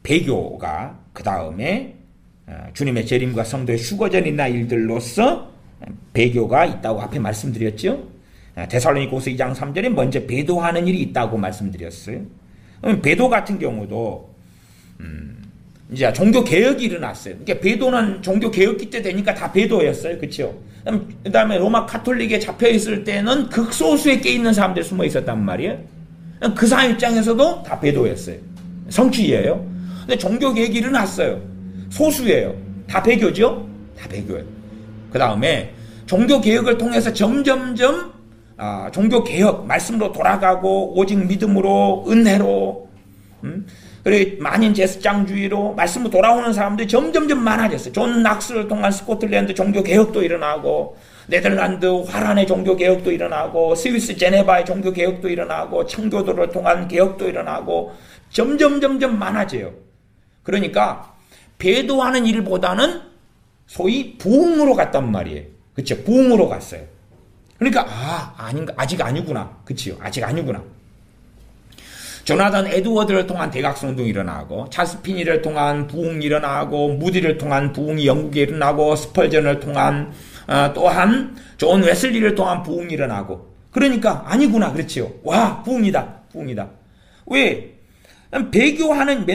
배교가 그 다음에 주님의 재림과 성도의 휴거전이나 일들로서 배교가 있다고 앞에 말씀드렸죠. 데살로니가후서 2장 3절에 먼저 배도하는 일이 있다고 말씀드렸어요. 배도 같은 경우도 이제 종교 개혁이 일어났어요. 그러니까 배도는 종교 개혁기 때 되니까 다 배도였어요. 그렇죠? 그다음에 로마 카톨릭에 잡혀 있을 때는 극소수에 깨 있는 사람들이 숨어 있었단 말이에요. 그 사람 입장에서도 다 배도였어요. 성취예요. 근데 종교 개혁이 일어났어요. 소수예요. 다 배교죠? 다 배교예요. 그 다음에 종교 개혁을 통해서 점점점 종교 개혁 말씀으로 돌아가고 오직 믿음으로 은혜로 그리고 만인 제스장주의로 말씀으로 돌아오는 사람들이 점점점 많아졌어요. 존 낙스를 통한 스코틀랜드 종교 개혁도 일어나고 네덜란드 화란의 종교 개혁도 일어나고 스위스 제네바의 종교 개혁도 일어나고 청교도를 통한 개혁도 일어나고 점점 많아져요. 그러니까 배도하는 일보다는 소위 부흥으로 갔단 말이에요. 그렇죠? 부흥으로 갔어요. 그러니까 아닌가 아직 아니구나. 그치요? 아직 아니구나. 조나단 에드워드를 통한 대각성운동이 일어나고 찰스 피니를 통한 부흥이 일어나고 무디를 통한 부흥이 영국에 일어나고 스펄전을 통한 또한 존 웨슬리를 통한 부흥이 일어나고 그러니까 아니구나. 그렇지요? 와 부흥이다. 왜? 배교하는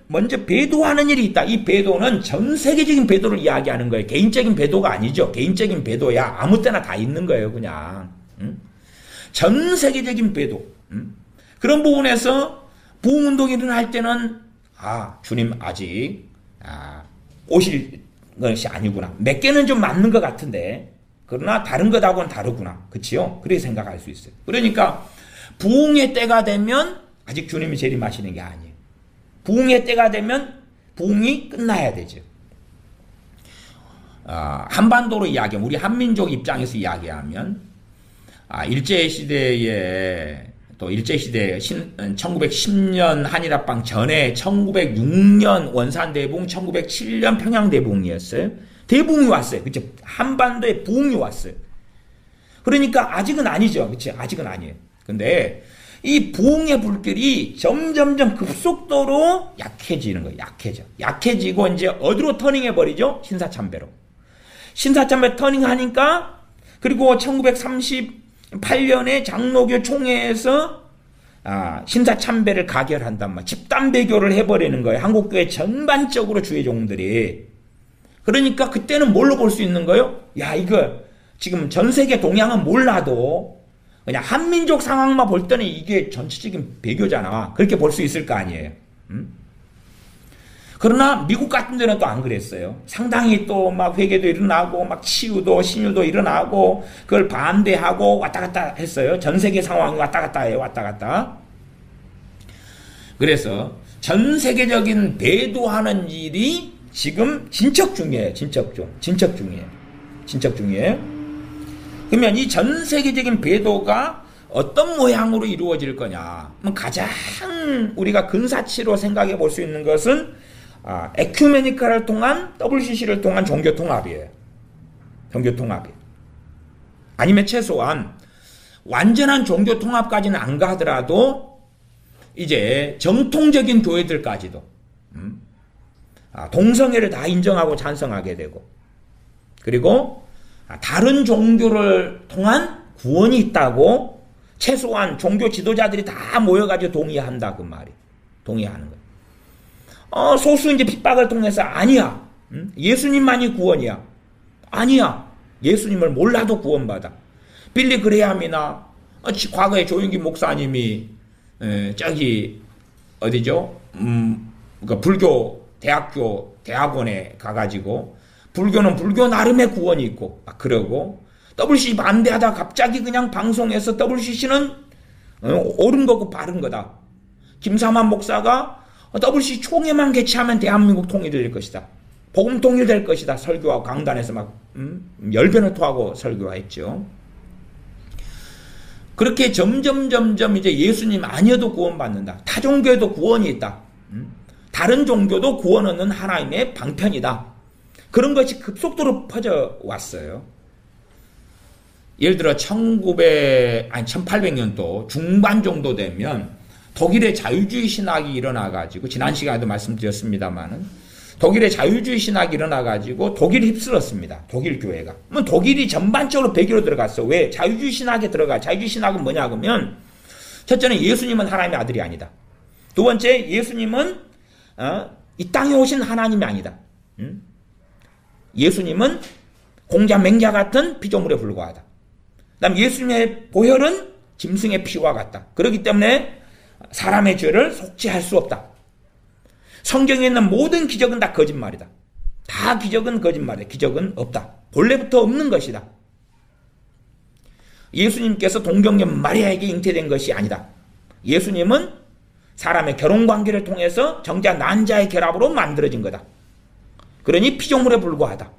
먼저 배도하는 일이 있다. 이 배도는 전 세계적인 배도를 이야기하는 거예요. 개인적인 배도가 아니죠. 개인적인 배도야 아무 때나 다 있는 거예요. 그냥 전 세계적인 배도. 그런 부분에서 부흥운동이 일어날 때는 주님 아직 오실 것이 아니구나. 몇 개는 좀 맞는 것 같은데 그러나 다른 것하고는 다르구나. 그치요? 그렇게 생각할 수 있어요. 그러니까 부흥의 때가 되면 아직 주님이 재림하시는 게 아니에요. 부흥의 때가 되면 부흥이 끝나야 되죠. 한반도로 이야기하면 우리 한민족 입장에서 이야기하면 일제시대에 또 일제시대 1910년 한일합방 전에 1906년 원산대붕 1907년 평양대붕이었어요. 대붕이 왔어요. 그렇죠? 한반도에 부흥이 왔어요. 그러니까 아직은 아니죠. 그렇죠? 아직은 아니에요. 근데 이 부흥의 불길이 점점점 급속도로 약해지는 거예요. 약해지고 이제 어디로 터닝해버리죠? 신사참배로. 신사참배 터닝하니까 그리고 1938년에 장로교 총회에서 신사참배를 가결한단 말이에요. 집단배교를 해버리는 거예요. 한국교회 전반적으로 주의종들이. 그러니까 그때는 뭘로 볼 수 있는 거예요? 이거 지금 전 세계 동향은 몰라도 그냥 한민족 상황만 볼 때는 이게 전체적인 배교잖아. 그렇게 볼 수 있을 거 아니에요. 그러나 미국 같은 데는 또 안 그랬어요. 상당히 또 막 회개도 일어나고 막 치유도 신유도 일어나고 그걸 반대하고 왔다 갔다 했어요. 전 세계 상황이 왔다 갔다 해요. 왔다 갔다. 그래서 전 세계적인 배도하는 일이 지금 진척 중이에요. 진척 중이에요. 그러면 이 전 세계적인 배도가 어떤 모양으로 이루어질 거냐? 가장 우리가 근사치로 생각해 볼 수 있는 것은 에큐메니카를 통한 WCC를 통한 종교통합이에요. 종교통합이에요. 아니면 최소한 완전한 종교통합까지는 안 가더라도 이제 정통적인 교회들까지도 동성애를 다 인정하고 찬성하게 되고 그리고 다른 종교를 통한 구원이 있다고 최소한 종교 지도자들이 다 모여가지고 동의한다 그 말이. 동의하는 거예요. 소수 이제 핍박을 통해서 아니야. 예수님만이 구원이야. 아니야. 예수님을 몰라도 구원받아. 빌리 그레함이나 과거에 조윤기 목사님이 저기 어디죠? 그러니까 불교 대학교 대학원에 가가지고 불교는 불교 나름의 구원이 있고 막 그러고 WCC 반대하다 갑자기 그냥 방송에서 WCC는 옳은 거고 바른 거다. 김삼환 목사가 WCC 총회만 개최하면 대한민국 통일될 것이다. 복음 통일될 것이다. 설교하고 강단에서 막 열변을 토하고 설교했죠. 그렇게 점점 이제 예수님 아니어도 구원받는다. 타 종교에도 구원이 있다. 다른 종교도 구원 얻는 하나님의 방편이다. 그런 것이 급속도로 퍼져 왔어요. 예를 들어 1800년도 중반 정도 되면 독일의 자유주의 신학이 일어나가지고, 지난 시간에도 말씀드렸습니다만은, 독일의 자유주의 신학이 일어나가지고 독일이 휩쓸었습니다. 독일 교회가. 독일이 전반적으로 배교로 들어갔어. 왜? 자유주의 신학에 들어가. 자유주의 신학은 뭐냐 그러면, 첫째는 예수님은 하나님의 아들이 아니다. 두 번째, 예수님은 이 땅에 오신 하나님이 아니다. 예수님은 공자 맹자 같은 피조물에 불과하다. 그다음 예수님의 보혈은 짐승의 피와 같다. 그렇기 때문에 사람의 죄를 속죄할 수 없다. 성경에 있는 모든 기적은 다 거짓말이다. 다 기적은 거짓말이다. 기적은 없다. 본래부터 없는 것이다. 예수님께서 동정녀 마리아에게 잉태된 것이 아니다. 예수님은 사람의 결혼관계를 통해서 정자 난자의 결합으로 만들어진 거다. 그러니 피조물에 불과하다.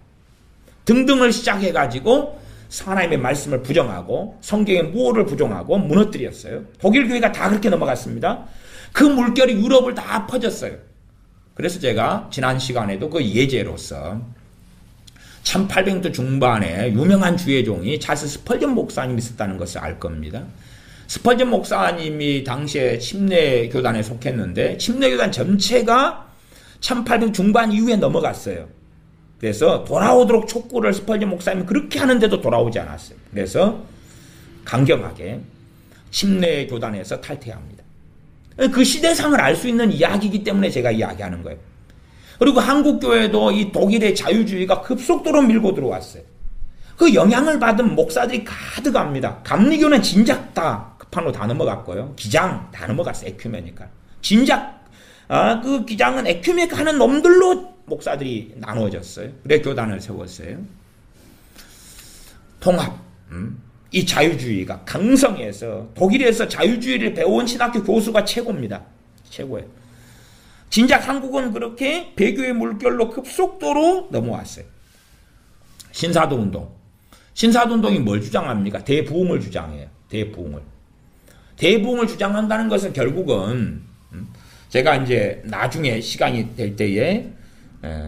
등등을 시작해가지고 하나님의 말씀을 부정하고 성경의 무엇을 부정하고 무너뜨렸어요. 독일 교회가 다 그렇게 넘어갔습니다. 그 물결이 유럽을 다 퍼졌어요. 그래서 제가 지난 시간에도 그 예제로서 1800년대 중반에 유명한 주의종이 찰스 스펄전 목사님이 있었다는 것을 알 겁니다. 스펄전 목사님이 당시에 침례교단에 속했는데 침례교단 전체가 1800 중반 이후에 넘어갔어요. 그래서 돌아오도록 촉구를 스펄전 목사님이 그렇게 하는데도 돌아오지 않았어요. 그래서 강경하게 침례교단에서 탈퇴합니다. 그 시대상을 알 수 있는 이야기이기 때문에 제가 이야기하는 거예요. 그리고 한국교회도 이 독일의 자유주의가 급속도로 밀고 들어왔어요. 그 영향을 받은 목사들이 가득합니다. 감리교는 진작 다 급한로 다 넘어갔고요. 기장 다 넘어갔어요. 에큐메니까. 진작 그 기장은 에큐메니까 하는 놈들로 목사들이 나누어졌어요. 그래 교단을 세웠어요. 통합. 이 자유주의가 강성해서 독일에서 자유주의를 배운 신학교 교수가 최고입니다. 최고예요. 진작 한국은 그렇게 배교의 물결로 급속도로 넘어왔어요. 신사도 운동. 신사도 운동이 뭘 주장합니까? 대부흥을 주장해요. 대부흥을. 대부흥을 주장한다는 것은 결국은 제가 이제 나중에 시간이 될 때에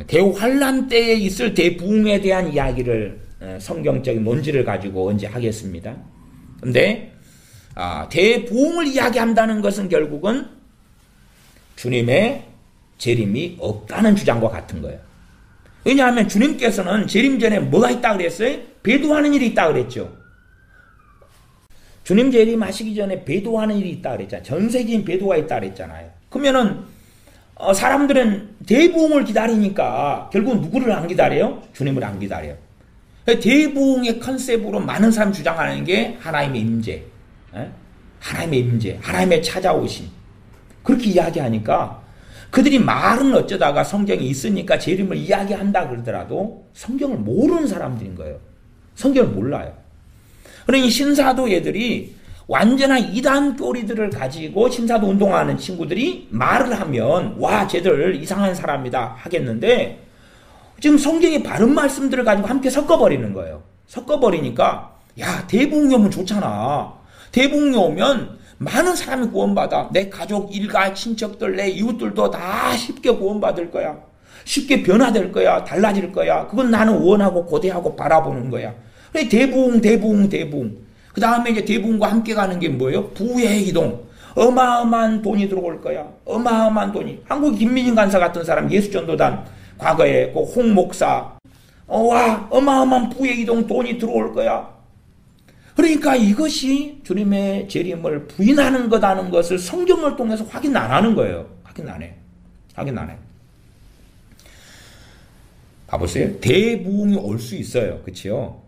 대환란 때에 있을 대부흥에 대한 이야기를 성경적인 논지를 가지고 언제 하겠습니다. 근데 대부흥을 이야기한다는 것은 결국은 주님의 재림이 없다는 주장과 같은 거예요. 왜냐하면 주님께서는 재림 전에 뭐가 있다 그랬어요? 배도하는 일이 있다 그랬죠. 주님 재림하시기 전에 배도하는 일이 있다 그랬잖아요. 전 세계인 배도가 있다 그랬잖아요. 그러면은 사람들은 대부흥을 기다리니까 결국은 누구를 안 기다려요? 주님을 안 기다려요. 대부흥의 컨셉으로 많은 사람이 주장하는 게 하나님의 임재, 하나님의 임재, 하나님의 찾아오심. 그렇게 이야기하니까 그들이 말은 어쩌다가 성경이 있으니까 재림을 이야기한다 그러더라도 성경을 모르는 사람들인 거예요. 성경을 몰라요. 그러니 신사도 애들이 완전한 이단 꼬리들을 가지고 신사도 운동하는 친구들이 말을 하면 와 쟤들 이상한 사람이다 하겠는데 지금 성경의 바른 말씀들을 가지고 함께 섞어버리는 거예요. 섞어버리니까 야 대부흥이 오면 좋잖아. 대부흥이 오면 많은 사람이 구원받아. 내 가족, 일가, 친척들, 내 이웃들도 다 쉽게 구원받을 거야. 쉽게 변화될 거야. 달라질 거야. 그건 나는 원하고 고대하고 바라보는 거야. 그래 대부흥, 대부흥, 대부흥. 그 다음에 이제 대부흥과 함께 가는 게 뭐예요? 부의 이동. 어마어마한 돈이 들어올 거야. 어마어마한 돈이. 한국 김민진 간사 같은 사람 예수전도단 과거에 그 홍 목사 와 어마어마한 부의 이동 돈이 들어올 거야. 그러니까 이것이 주님의 재림을 부인하는 거다는 것을 성경을 통해서 확인 안 하는 거예요. 확인 안 해요. 확인 안 해요. 봐보세요. 대부흥이 올 수 있어요. 그렇죠?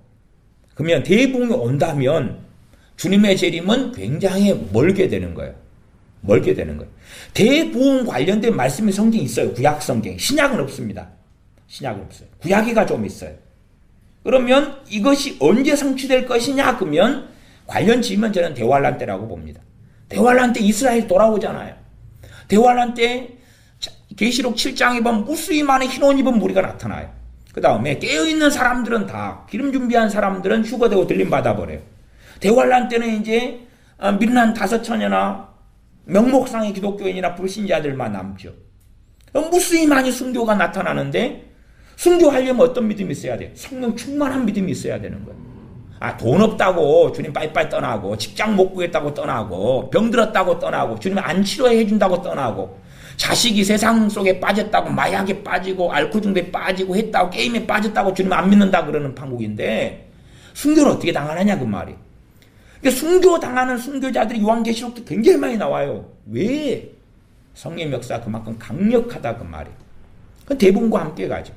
그러면 대부흥이 온다면 주님의 재림은 굉장히 멀게 되는 거예요. 멀게 되는 거예요. 대부흥 관련된 말씀이 성경에 있어요. 구약 성경. 신약은 없습니다. 신약은 없어요. 구약이가 좀 있어요. 그러면 이것이 언제 성취될 것이냐 그러면 관련 지으면 저는 대환란 때라고 봅니다. 대환란 때 이스라엘 돌아오잖아요. 대환란 때 계시록 7장에 보면 무수히 많은 흰 옷 입은 무리가 나타나요. 그 다음에 깨어있는 사람들은 다 기름 준비한 사람들은 휴거되고 들림 받아버려요. 대환란 때는 이제 미련한 5천여나 명목상의 기독교인이나 불신자들만 남죠. 무수히 많이 순교가 나타나는데 순교하려면 어떤 믿음이 있어야 돼요? 성령 충만한 믿음이 있어야 되는 거예요. 돈 없다고 주님 빠이빠이 떠나고, 직장 못 구했다고 떠나고, 병들었다고 떠나고, 주님 안 치료해 준다고 떠나고, 자식이 세상 속에 빠졌다고, 마약에 빠지고, 알코올 중독에 빠지고 했다고, 게임에 빠졌다고 주님 안 믿는다 그러는 판국인데, 순교는 어떻게 당하느냐 그 말이. 그러니까 순교 당하는 순교자들이 요한계시록도 굉장히 많이 나와요. 왜? 성령의 역사가 그만큼 강력하다 그 말이. 그 대부분과 함께 가죠.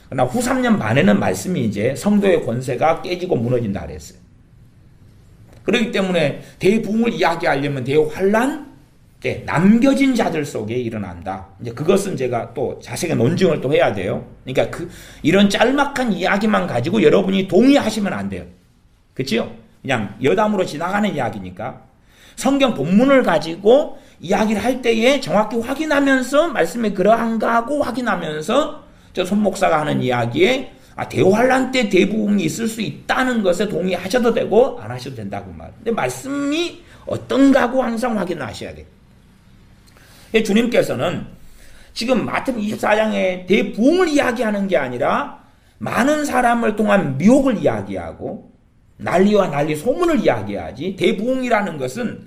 그러나 후 3년 반에는 말씀이 이제 성도의 권세가 깨지고 무너진다 그랬어요. 그렇기 때문에 대부흥을 이야기하려면 대환란 때 남겨진 자들 속에 일어난다. 이제 그것은 제가 또 자세하게 논증을 또 해야 돼요. 그러니까 이런 짤막한 이야기만 가지고 여러분이 동의하시면 안 돼요. 그렇죠? 그냥 여담으로 지나가는 이야기니까 성경 본문을 가지고 이야기를 할 때에 정확히 확인하면서 말씀이 그러한가 하고 확인하면서 저 손 목사가 하는 이야기에 대환란 때 대부흥이 있을 수 있다는 것에 동의하셔도 되고 안 하셔도 된다고 말. 근데 말씀이 어떤가 하고 항상 확인하셔야 돼요. 주님께서는 지금 마태복음 24장에 대부흥을 이야기하는 게 아니라 많은 사람을 통한 미혹을 이야기하고 난리와 난리 소문을 이야기하지, 대부흥이라는 것은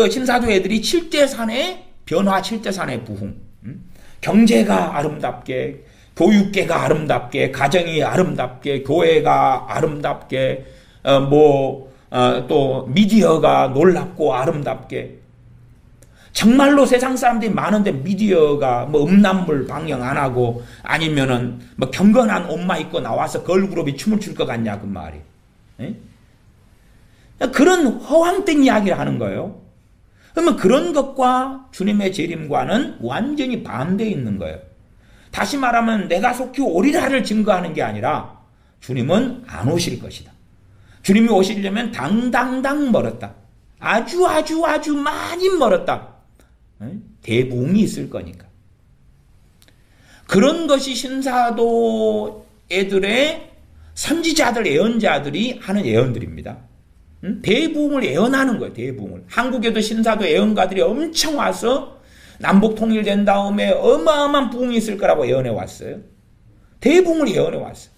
신사도 애들이 7대 산의 변화, 7대 산의 부흥, 경제가 아름답게, 교육계가 아름답게, 가정이 아름답게, 교회가 아름답게, 또 미디어가 놀랍고 아름답게, 정말로 세상 사람들이 많은데 미디어가 음란물 방영 안 하고 아니면은 경건한 옷만 입고 나와서 걸그룹이 춤을 출 것 같냐 그 말이. 에? 그런 허황된 이야기를 하는 거예요. 그러면 그런 것과 주님의 재림과는 완전히 반대에 있는 거예요. 다시 말하면 내가 속히 오리라를 증거하는 게 아니라 주님은 안 오실 것이다. 주님이 오시려면 당당당 멀었다. 아주 많이 멀었다. 대부흥이 있을 거니까. 그런 것이 신사도 애들의 선지자들, 예언자들이 하는 예언들입니다. 대부흥을 예언하는 거예요. 대부흥을. 한국에도 신사도 예언가들이 엄청 와서 남북 통일된 다음에 어마어마한 부흥이 있을 거라고 예언해 왔어요. 대부흥을 예언해 왔어요.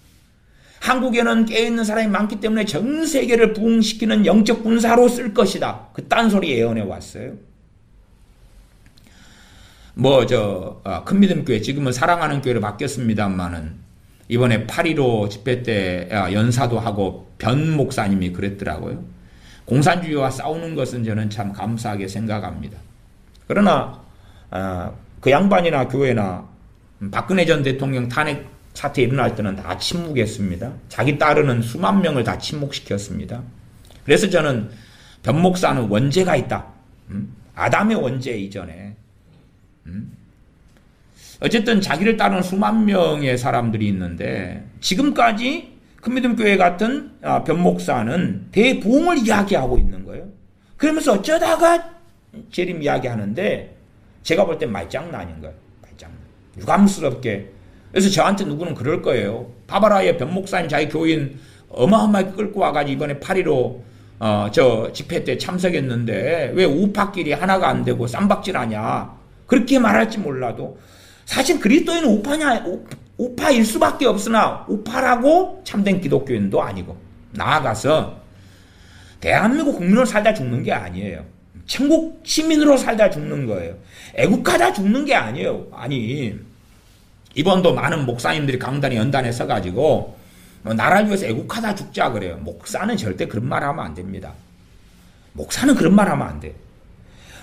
한국에는 깨어있는 사람이 많기 때문에 전 세계를 부흥시키는 영적 군사로 쓸 것이다. 그 딴소리 예언해 왔어요. 큰 믿음 교회, 지금은 사랑하는 교회로 바뀌었습니다만은, 이번에 8.15 집회 때 연사도 하고 변 목사님이 그랬더라고요. 공산주의와 싸우는 것은 저는 참 감사하게 생각합니다. 그러나 그 양반이나 교회나 박근혜 전 대통령 탄핵 사태 일어날 때는 다 침묵했습니다. 자기 따르는 수만 명을 다 침묵시켰습니다. 그래서 저는 변 목사는 원죄가 있다. 아담의 원죄 이전에. 어쨌든 자기를 따르는 수만 명의 사람들이 있는데 지금까지 큰믿음교회 같은 변 목사는 대부흥을 이야기하고 있는 거예요. 그러면서 어쩌다가 재림 이야기하는데 제가 볼 땐 말장난인 거예요. 말장난. 유감스럽게. 그래서 저한테 누구는 그럴 거예요. 바바라의 변 목사님 자기 교인 어마어마하게 끌고 와가지고 이번에 8.15 저 집회 때 참석했는데 왜 우파끼리 하나가 안 되고 쌈박질하냐. 그렇게 말할지 몰라도 사실 그리스도인은 우파일 수밖에 없으나 우파라고 참된 기독교인도 아니고 나아가서 대한민국 국민으로 살다 죽는 게 아니에요. 천국 시민으로 살다 죽는 거예요. 애국하다 죽는 게 아니에요. 아니 이번도 많은 목사님들이 강단에 연단에 서가지고 나라를 위해서 애국하다 죽자 그래요. 목사는 절대 그런 말 하면 안 됩니다. 목사는 그런 말 하면 안 돼.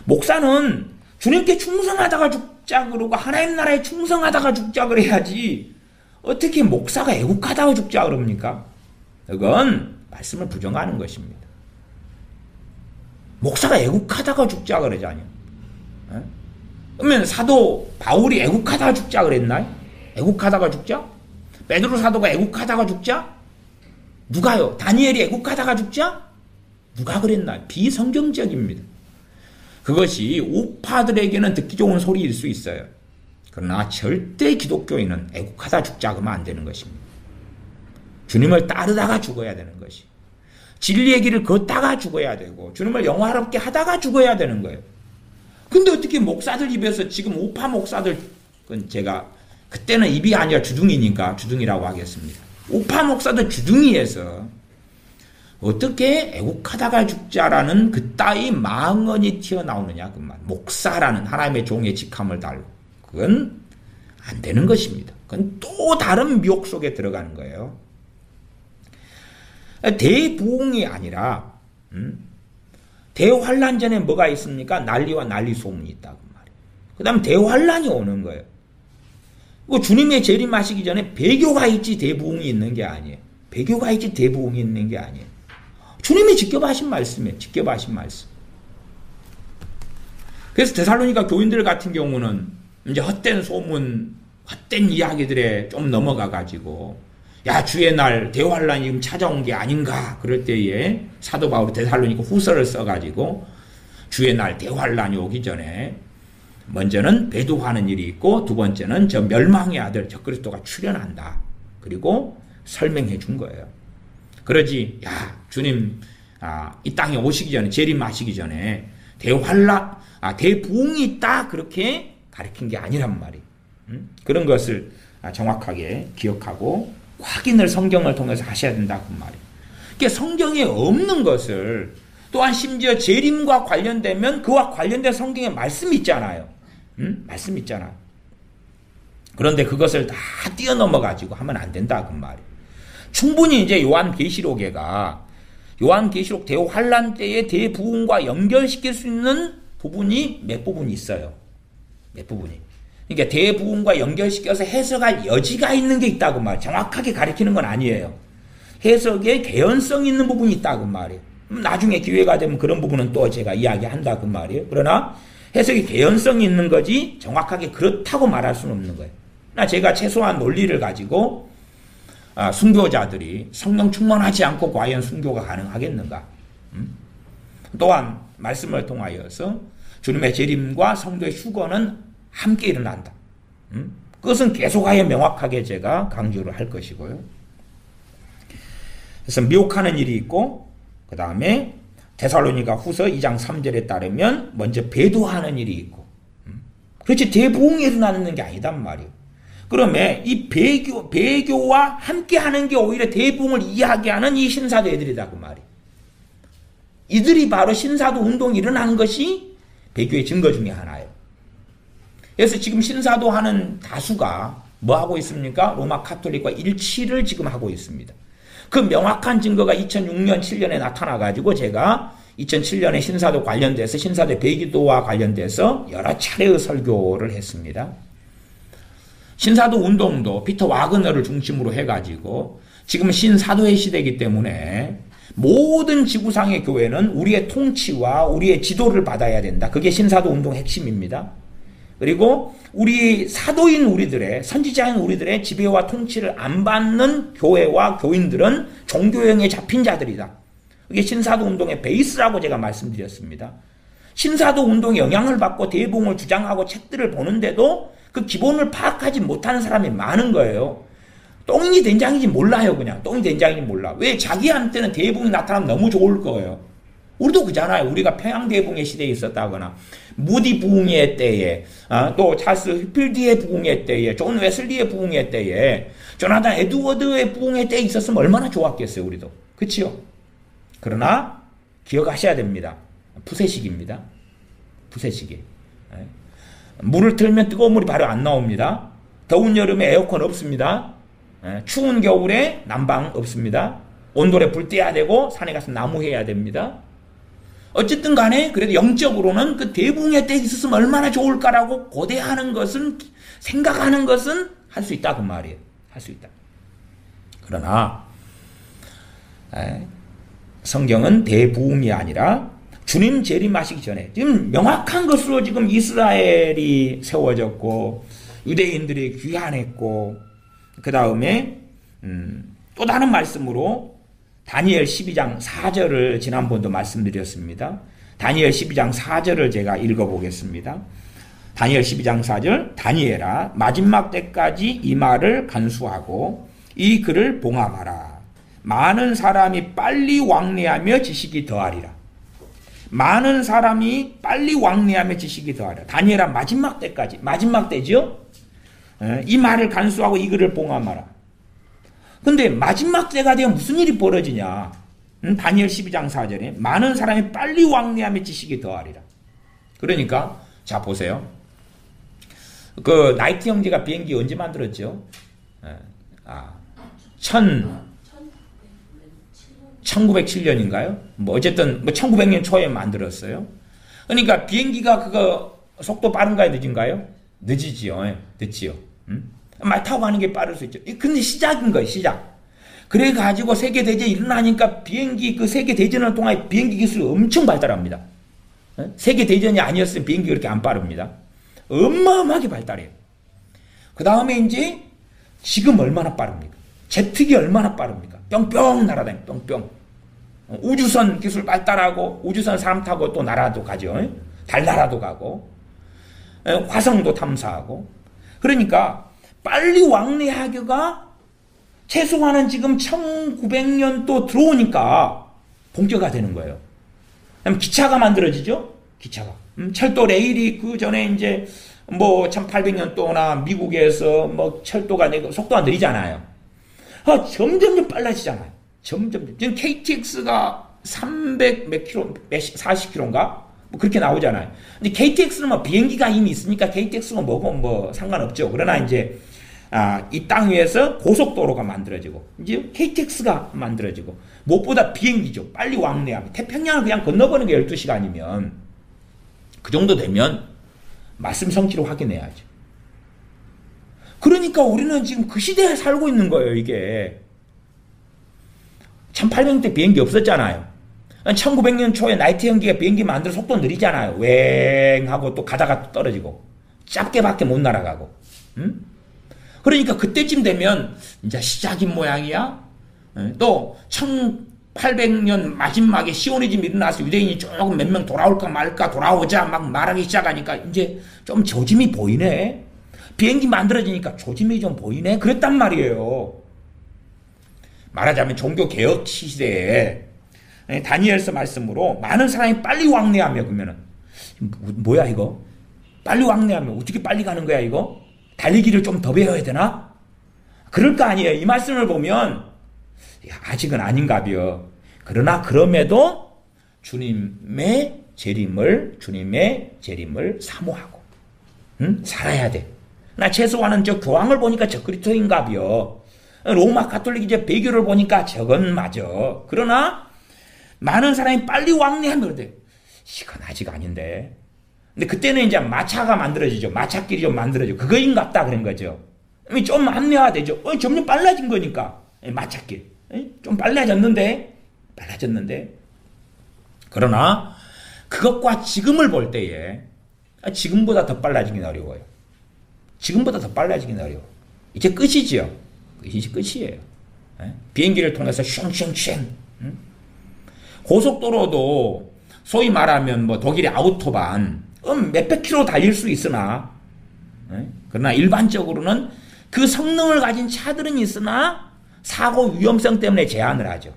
목사는 주님께 충성하다가 죽자 그러고 하나님 나라에 충성하다가 죽자 그래야지 어떻게 목사가 애국하다가 죽자 그럽니까? 그건 말씀을 부정하는 것입니다. 목사가 애국하다가 죽자 그러자니요. 그러면 사도 바울이 애국하다가 죽자 그랬나요? 애국하다가 죽자? 베드로 사도가 애국하다가 죽자? 누가요? 다니엘이 애국하다가 죽자? 누가 그랬나요? 비성경적입니다. 그것이 우파들에게는 듣기 좋은 소리일 수 있어요. 그러나 절대 기독교인은 애국하다 죽자 그러면 안 되는 것입니다. 주님을 따르다가 죽어야 되는 것이. 진리의 길을 걷다가 죽어야 되고 주님을 영화롭게 하다가 죽어야 되는 거예요. 근데 어떻게 목사들 입에서 지금 우파 목사들, 그건 제가 그때는 입이 아니라 주둥이니까 주둥이라고 하겠습니다. 우파 목사들 주둥이에서 어떻게 애국하다가 죽자라는 그따위 망언이 튀어나오느냐 그 말. 목사라는 하나님의 종의 직함을 달고 그건 안 되는 것입니다. 그건 또 다른 미혹 속에 들어가는 거예요. 대부흥이 아니라 대환란 전에 뭐가 있습니까? 난리와 난리 소문이 있다고 말이에요. 그 다음에 대환란이 오는 거예요. 주님의 재림하시기 전에 배교가 있지 대부흥이 있는 게 아니에요. 배교가 있지 대부흥이 있는 게 아니에요. 주님이 직접 하신 말씀이에요. 직접 하신 말씀. 그래서 데살로니가 교인들 같은 경우는 이제 헛된 소문, 헛된 이야기들에 좀 넘어가가지고 야 주의 날 대환란이 지금 찾아온 게 아닌가 그럴 때에 사도 바울이 데살로니가 후서를 써가지고 주의 날 대환란이 오기 전에 먼저는 배도하는 일이 있고 두 번째는 저 멸망의 아들 적그리스도가 출현한다. 그리고 설명해 준 거예요. 그러지 야 주님 이 땅에 오시기 전에 재림하시기 전에 대부흥이 있다 그렇게 가르친 게 아니란 말이에요. 그런 것을 정확하게 기억하고 확인을 성경을 통해서 하셔야 된다고 말이에요. 그러니까 성경에 없는 것을 또한 심지어 재림과 관련되면 그와 관련된 성경에 말씀이 있잖아요. 말씀 있잖아. 그런데 그것을 다 뛰어넘어 가지고 하면 안 된다 그 말이에요. 충분히 이제 요한계시록 대환란 때의 대부흥과 연결시킬 수 있는 부분이 몇 부분이 있어요. 몇 부분이. 그러니까 대부흥과 연결시켜서 해석할 여지가 있는 게 있다고 말이에요. 정확하게 가리키는 건 아니에요. 해석에 개연성 있는 부분이 있다고 말이에요. 나중에 기회가 되면 그런 부분은 또 제가 이야기한다 그 말이에요. 그러나 해석이 개연성이 있는 거지 정확하게 그렇다고 말할 수는 없는 거예요. 제가 최소한 논리를 가지고 순교자들이 성령 충만하지 않고 과연 순교가 가능하겠는가? 또한 말씀을 통하여서 주님의 재림과 성도의 휴거는 함께 일어난다. 그것은 계속하여 명확하게 제가 강조를 할 것이고요. 그래서 미혹하는 일이 있고 그 다음에 데살로니가 후서 2장 3절에 따르면 먼저 배도하는 일이 있고 그렇지 대부흥이 일어나는 게 아니단 말이에요. 그러면 이 배교와 함께하는 게 오히려 대부흥을 이야기하는 이 신사도 애들이다 그 말이에요. 이들이 바로 신사도 운동이 일어난 것이 배교의 증거 중에 하나예요. 그래서 지금 신사도 하는 다수가 뭐 하고 있습니까? 로마 카톨릭과 일치를 지금 하고 있습니다. 그 명확한 증거가 2006년, 7년에 나타나가지고 제가 2007년에 신사도 관련돼서 신사도 배기도와 관련돼서 여러 차례의 설교를 했습니다. 신사도 운동도 피터 와그너를 중심으로 해가지고 지금 신사도의 시대이기 때문에 모든 지구상의 교회는 우리의 통치와 우리의 지도를 받아야 된다. 그게 신사도 운동의 핵심입니다. 그리고 우리 사도인 우리들의 선지자인 우리들의 지배와 통치를 안 받는 교회와 교인들은 종교형에 잡힌 자들이다. 이게 신사도 운동의 베이스라고 제가 말씀드렸습니다. 신사도 운동의 영향을 받고 대부흥을 주장하고 책들을 보는데도 그 기본을 파악하지 못하는 사람이 많은 거예요. 똥이 된장인지 몰라요. 그냥 똥이 된장인지 몰라. 왜? 자기한테는 대부흥이 나타나면 너무 좋을 거예요. 우리도 그잖아요. 우리가 평양대부흥의 시대에 있었다거나 무디 부흥의 때에 또 찰스 휘필드의 부흥의 때에 존 웨슬리의 부흥의 때에 조나단 에드워드의 부흥의 때에 있었으면 얼마나 좋았겠어요. 우리도. 그치요? 그러나 기억하셔야 됩니다. 푸세식입니다. 푸세식이. 물을 틀면 뜨거운 물이 바로 안 나옵니다. 더운 여름에 에어컨 없습니다. 추운 겨울에 난방 없습니다. 온돌에 불 떼야 되고 산에 가서 나무 해야 됩니다. 어쨌든 간에 그래도 영적으로는 그 대부흥의 때에 있었으면 얼마나 좋을까라고 고대하는 것은 생각하는 것은 할 수 있다 그 말이에요. 할 수 있다. 그러나 성경은 대부흥이 아니라 주님 재림하시기 전에 지금 명확한 것으로 지금 이스라엘이 세워졌고 유대인들이 귀환했고 그 다음에 또 다른 말씀으로 다니엘 12장 4절을 지난번도 말씀드렸습니다. 다니엘 12장 4절을 제가 읽어보겠습니다. 다니엘 12장 4절 다니엘아 마지막 때까지 이 말을 간수하고 이 글을 봉함하라. 많은 사람이 빨리 왕래하며 지식이 더하리라. 많은 사람이 빨리 왕래하며 지식이 더하리라. 다니엘아 마지막 때까지. 마지막 때죠? 이 말을 간수하고 이 글을 봉함하라. 근데 마지막 때가 되면 무슨 일이 벌어지냐? 다니엘 12장 4절에 많은 사람이 빨리 왕래하며 지식이 더하리라. 그러니까 자 보세요. 그 나이트 형제가 비행기 언제 만들었죠? 1907년인가요? 뭐 어쨌든 뭐 1900년 초에 만들었어요. 그러니까 비행기가 그거 속도 빠른가요, 늦은가요? 늦지요. 말 타고 가는 게 빠를 수 있죠. 근데 시작인 거예요, 시작. 그래가지고 세계대전이 일어나니까 비행기, 그 세계대전을 통해 비행기 기술이 엄청 발달합니다. 세계대전이 아니었으면 비행기가 그렇게 안 빠릅니다. 어마어마하게 발달해요. 그 다음에 이제 지금 얼마나 빠릅니까? 제트기 얼마나 빠릅니까? 뿅뿅 날아다녀요, 뿅뿅. 우주선 기술 발달하고, 우주선 사람 타고 또 나라도 가죠. 달나라도 가고, 화성도 탐사하고. 그러니까 빨리 왕래하기가 최소한은 지금 1900년 또 들어오니까 본격화되는 거예요. 기차가 만들어지죠? 기차가. 철도 레일이 그 전에 이제 뭐 1800년 또나 미국에서 뭐 철도가 속도가 느리잖아요. 점점점 빨라지잖아요. 점점. 지금 KTX가 300 몇 킬로, 40킬로인가? 뭐 그렇게 나오잖아요. 근데 KTX는 뭐 비행기가 이미 있으니까 KTX가 뭐고 뭐 상관없죠. 그러나 이제 이 땅 위에서 고속도로가 만들어지고 이제 KTX가 만들어지고 무엇보다 비행기죠. 빨리 왕래하면 태평양을 그냥 건너보는 게 12시간이면 그 정도 되면 말씀 성취로 확인해야죠. 그러니까 우리는 지금 그 시대에 살고 있는 거예요. 이게 1800년 비행기 없었잖아요. 1900년 초에 나이트 형제가 비행기 만들어 속도 느리잖아요. 웽 하고 또 가다가 또 떨어지고 짧게밖에 못 날아가고. 그러니까 그때쯤 되면 이제 시작인 모양이야. 또 1800년 마지막에 시오니즘이 일어나서 유대인이 조금 몇 명 돌아올까 말까 돌아오자 막 말하기 시작하니까 이제 좀 조짐이 보이네. 비행기 만들어지니까 조짐이 좀 보이네. 그랬단 말이에요. 말하자면 종교개혁 시대에 다니엘서 말씀으로 많은 사람이 빨리 왕래하며 그러면은 뭐야 이거? 빨리 왕래하며 어떻게 빨리 가는 거야 이거? 달리기를 좀 더 배워야 되나? 그럴 거 아니에요. 이 말씀을 보면 아직은 아닌가벼. 그러나 그럼에도 주님의 재림을 사모하고 살아야 돼. 나 최소한은 저 교황을 보니까 저 그리스도인가벼. 로마 가톨릭 이제 배교를 보니까 저건 맞아. 그러나 많은 사람이 빨리 왕래하면 그래. 이건 아직 아닌데. 근데 그때는 이제 마차가 만들어지죠. 마차길이 좀 만들어지고 그거인갑다 그런 거죠. 좀 합리화되죠. 점점 빨라진 거니까. 마차길. 좀 빨라졌는데. 그러나 그것과 지금을 볼 때에 지금보다 더 빨라지긴 어려워요. 이제 끝이지요. 이제 끝이에요. 비행기를 통해서 쉥쉥쉥. 고속도로도 소위 말하면 뭐 독일의 아우토반 몇백 킬로 달릴 수 있으나 그러나 일반적으로는 그 성능을 가진 차들은 있으나 사고 위험성 때문에 제한을 하죠.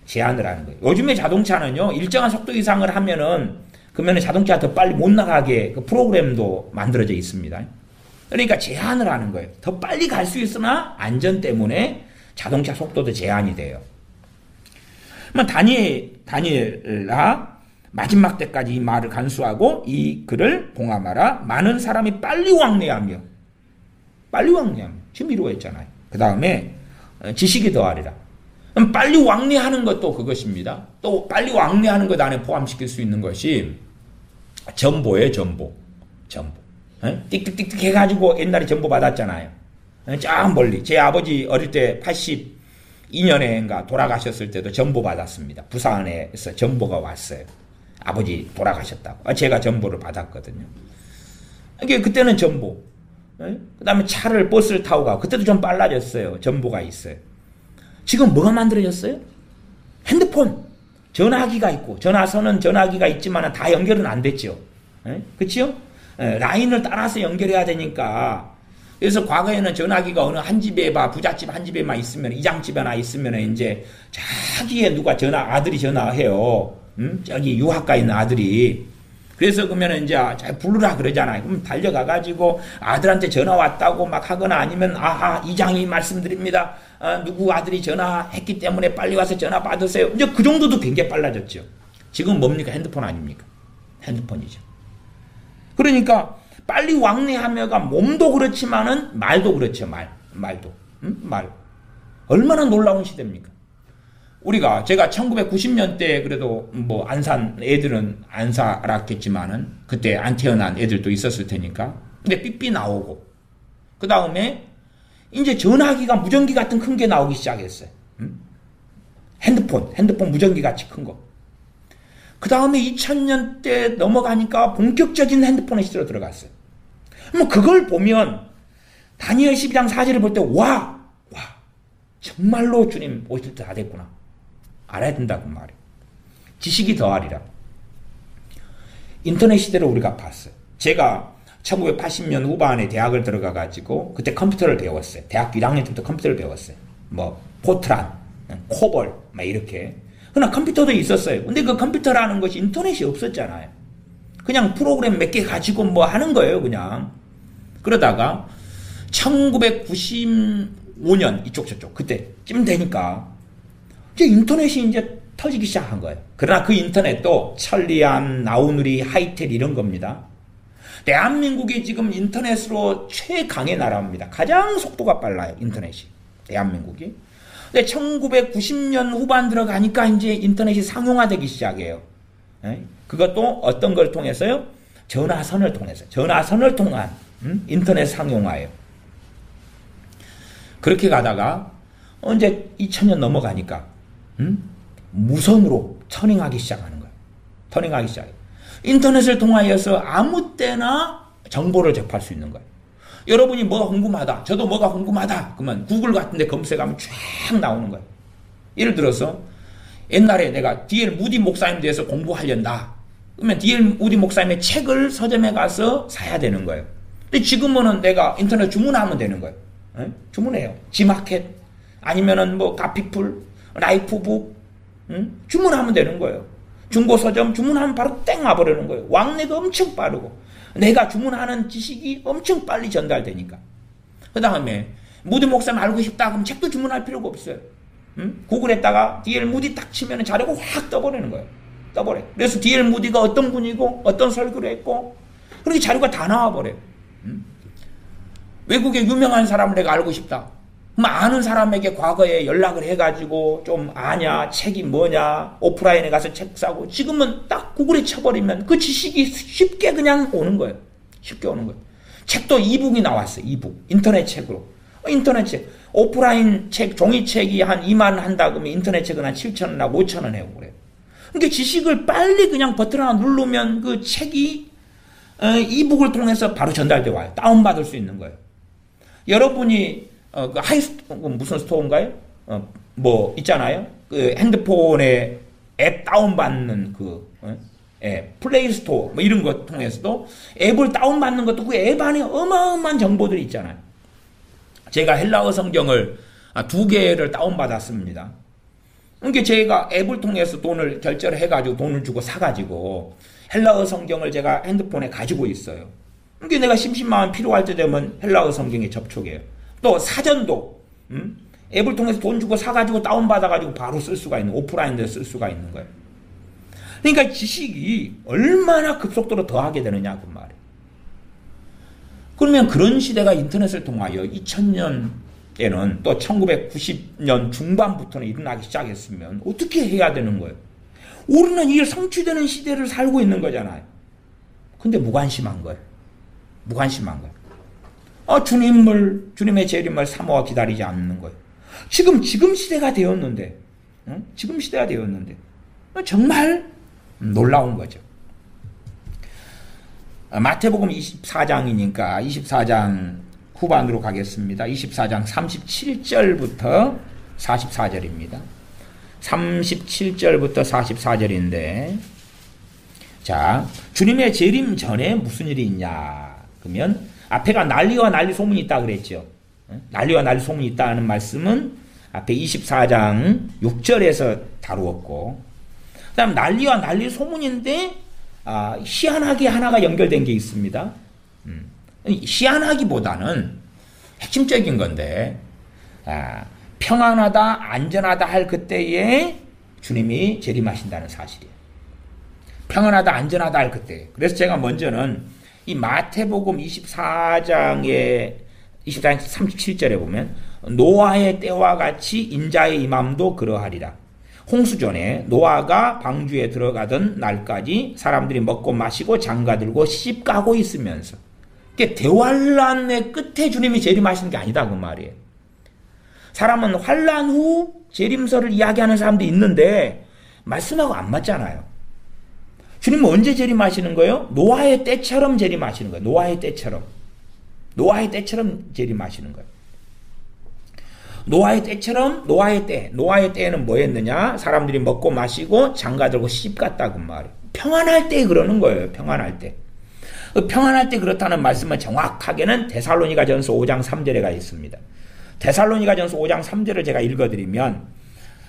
제한을 하는 거예요. 요즘의 자동차는요 일정한 속도 이상을 하면은 그러면 자동차가 더 빨리 못 나가게 그 프로그램도 만들어져 있습니다. 그러니까 제한을 하는 거예요. 더 빨리 갈 수 있으나 안전 때문에 자동차 속도도 제한이 돼요. 다니엘아 마지막 때까지 이 말을 간수하고 이 글을 봉함하라. 많은 사람이 빨리 왕래하며 지금 이루어졌잖아요. 그 다음에 지식이 더하리라. 그럼 빨리 왕래하는 것도 그것입니다. 또 빨리 왕래하는 것 안에 포함시킬 수 있는 것이 전보예요. 전보. 띡띡띡띡 해가지고 옛날에 전보 받았잖아요. 쫙 멀리. 제 아버지 어릴 때 82년에인가 돌아가셨을 때도 전보 받았습니다. 부산에서 전보가 왔어요. 아버지 돌아가셨다고. 제가 전보를 받았거든요. 그때는 전보. 그 다음에 버스를 타고 가고. 그때도 좀 빨라졌어요. 전보가 있어요. 지금 뭐가 만들어졌어요? 핸드폰. 전화기가 있고. 전화기가 있지만 다 연결은 안 됐죠. 그치요? 라인을 따라서 연결해야 되니까. 그래서 과거에는 전화기가 어느 한 집에 부잣집 한 집에만 있으면, 이장집에 하나 있으면 이제 자기의 아들이 전화해요. 저기 유학가 있는 아들이. 그래서 그러면 이제 잘 부르라 그러잖아요. 그럼 달려가가지고 아들한테 전화 왔다고 막 하거나 아니면 이장이 말씀드립니다. 누구 아들이 전화했기 때문에 빨리 와서 전화 받으세요. 이제 그 정도도 굉장히 빨라졌죠. 지금 뭡니까? 핸드폰 아닙니까? 핸드폰이죠. 그러니까 빨리 왕래하며가 몸도 그렇지만은 말도 그렇죠. 말도. 말. 얼마나 놀라운 시대입니까? 제가 1990년대 그래도 뭐 안산 애들은 안 살았겠지만은 그때 안 태어난 애들도 있었을 테니까. 근데 삐삐 나오고 그 다음에 이제 전화기가 무전기 같은 큰 게 나오기 시작했어요. 핸드폰 무전기 같이 큰 거. 그 다음에 2000년대 넘어가니까 본격적인 핸드폰의 시대로 들어갔어요. 뭐 그걸 보면 다니엘 12장 4절을 볼 때 정말로 주님 오실 때 다 됐구나. 알아야 된다고 말이에요. 지식이 더하리라. 인터넷 시대를 우리가 봤어요. 제가 1980년 후반에 대학을 들어가가지고 그때 컴퓨터를 배웠어요. 대학교 1학년 때부터 컴퓨터를 배웠어요. 뭐 포트란, 코볼 막 이렇게. 그러나 컴퓨터도 있었어요. 근데 그 컴퓨터라는 것이 인터넷이 없었잖아요. 그냥 프로그램 몇 개 가지고 뭐 하는 거예요, 그냥. 그러다가 1995년 이쪽 저쪽 그때쯤 되니까 이제 인터넷이 이제 터지기 시작한 거예요. 그러나 그 인터넷도 천리안, 나우누리, 하이텔 이런 겁니다. 대한민국이 지금 인터넷으로 최강의 나라입니다. 가장 속도가 빨라요, 인터넷이. 대한민국이. 근데 1990년 후반 들어가니까 이제 인터넷이 상용화되기 시작해요. 그것도 어떤 걸 통해서요? 전화선을 통해서. 전화선을 통한 인터넷 상용화예요. 그렇게 가다가 이제 2000년 넘어가니까 무선으로 터닝하기 시작하는 거예요. 터닝하기 시작해요. 인터넷을 통하여서 아무 때나 정보를 접할 수 있는 거예요. 여러분이 뭐가 궁금하다. 저도 뭐가 궁금하다. 그러면 구글 같은 데 검색하면 쫙 나오는 거예요. 예를 들어서 옛날에 내가 D.L. 무디 목사님 대해서 공부하련다. 그러면 D.L. 무디 목사님의 책을 서점에 가서 사야 되는 거예요. 근데 지금은 내가 인터넷 주문하면 되는 거예요. 주문해요. 지마켓 아니면은 뭐 가피풀, 라이프북 주문하면 되는 거예요. 중고 서점 주문하면 바로 땡 와버리는 거예요. 왕래가 엄청 빠르고 내가 주문하는 지식이 엄청 빨리 전달되니까. 그 다음에 무디 목사님 알고 싶다 그럼 책도 주문할 필요가 없어요. 구글에다가 D.L. 무디 딱 치면 자료가 확 떠버리는 거예요. 떠버려요. 그래서 D.L. 무디가 어떤 분이고 어떤 설교를 했고 그렇게 자료가 다 나와버려요. 외국의 유명한 사람을 내가 알고 싶다. 그럼 아는 사람에게 과거에 연락을 해가지고 좀 아냐, 책이 뭐냐, 오프라인에 가서 책 사고 지금은 딱 구글에 쳐버리면 그 지식이 쉽게 그냥 오는 거예요. 쉽게 오는 거예요. 책도 이북이 나왔어요. 이북. 인터넷 책으로. 인터넷 책. 오프라인 책, 종이책이 한 2만 원 한다 그러면 인터넷 책은 한 7,000원이나 5,000원 해요. 그래요. 그러니까 지식을 빨리 그냥 버튼 하나 누르면 그 책이 이북을 통해서 바로 전달되어 와요. 다운받을 수 있는 거예요. 여러분이 그 무슨 스토어인가요? 뭐 있잖아요. 그 핸드폰에 앱 다운받는 플레이 스토어 뭐 이런 것 통해서도 앱을 다운받는 것도 그 앱 안에 어마어마한 정보들이 있잖아요. 제가 헬라어 성경을 2개를 다운받았습니다. 그러니까 제가 앱을 통해서 돈을 결제를 해가지고 돈을 주고 사가지고 헬라어 성경을 제가 핸드폰에 가지고 있어요. 그러니까 내가 심심하면 필요할 때 되면 헬라어 성경에 접촉해요. 또 사전도 앱을 통해서 돈 주고 사가지고 다운받아가지고 바로 쓸 수가 있는 오프라인で쓸 수가 있는 거예요. 그러니까 지식이 얼마나 급속도로 더하게 되느냐 그 말이에요. 그러면 그런 시대가 인터넷을 통하여 2000년대는 또 1990년 중반부터는 일어나기 시작했으면 어떻게 해야 되는 거예요? 우리는 이 성취되는 시대를 살고 있는 거잖아요. 근데 무관심한 거예요. 무관심한 거예요. 주님의 재림을 사모하 기다리지 않는 거예요. 지금 시대가 되었는데, 지금 시대가 되었는데, 정말 놀라운 거죠. 마태복음 24장이니까 24장 후반으로 가겠습니다. 24장 37절부터 44절입니다. 37절부터 44절인데, 자, 주님의 재림 전에 무슨 일이 있냐? 그러면, 앞에가 난리와 난리 소문이 있다 그랬죠. 난리와 난리 소문이 있다는 말씀은 앞에 24장 6절에서 다루었고, 그 다음 난리와 난리 소문인데 희한하게 하나가 연결된 게 있습니다. 희한하기보다는 핵심적인 건데, 평안하다, 안전하다 할 그때에 주님이 재림하신다는 사실이에요. 평안하다, 안전하다 할 그때. 그래서 제가 먼저는 이 마태복음 24장 37절에 보면 노아의 때와 같이 인자의 임함도 그러하리라. 홍수전에 노아가 방주에 들어가던 날까지 사람들이 먹고 마시고 장가들고 시집가고 있으면서, 이게 대환란의 끝에 주님이 재림하시는 게 아니다 그 말이에요. 사람은 환란 후 재림설을 이야기하는 사람도 있는데 말씀하고 안 맞잖아요. 주님은 언제 재림하시는 거예요? 노아의 때처럼 재림하시는 거예요. 노아의 때처럼 재림하시는 거예요. 노아의 때에는 뭐였느냐? 사람들이 먹고 마시고 장가들고 시집갔다 그 말이에요. 평안할 때 그러는 거예요. 평안할 때 그렇다는 말씀은 정확하게는 데살로니가전서 5장 3절에가 있습니다. 데살로니가전서 5장 3절을 제가 읽어드리면,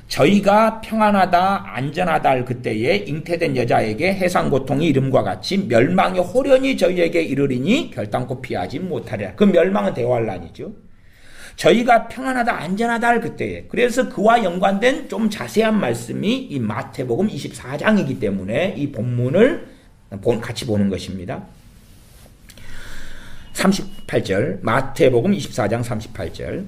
저희가 평안하다 안전하다 할 그때에 잉태된 여자에게 해상 고통이 이름과 같이 멸망이 호련히 저희에게 이르리니 결단코 피하지 못하리라. 그 멸망은 대환란이죠. 저희가 평안하다 안전하다 할 그때에, 그래서 그와 연관된 좀 자세한 말씀이 이 마태복음 24장이기 때문에 이 본문을 같이 보는 것입니다. 38절, 마태복음 24장 38절.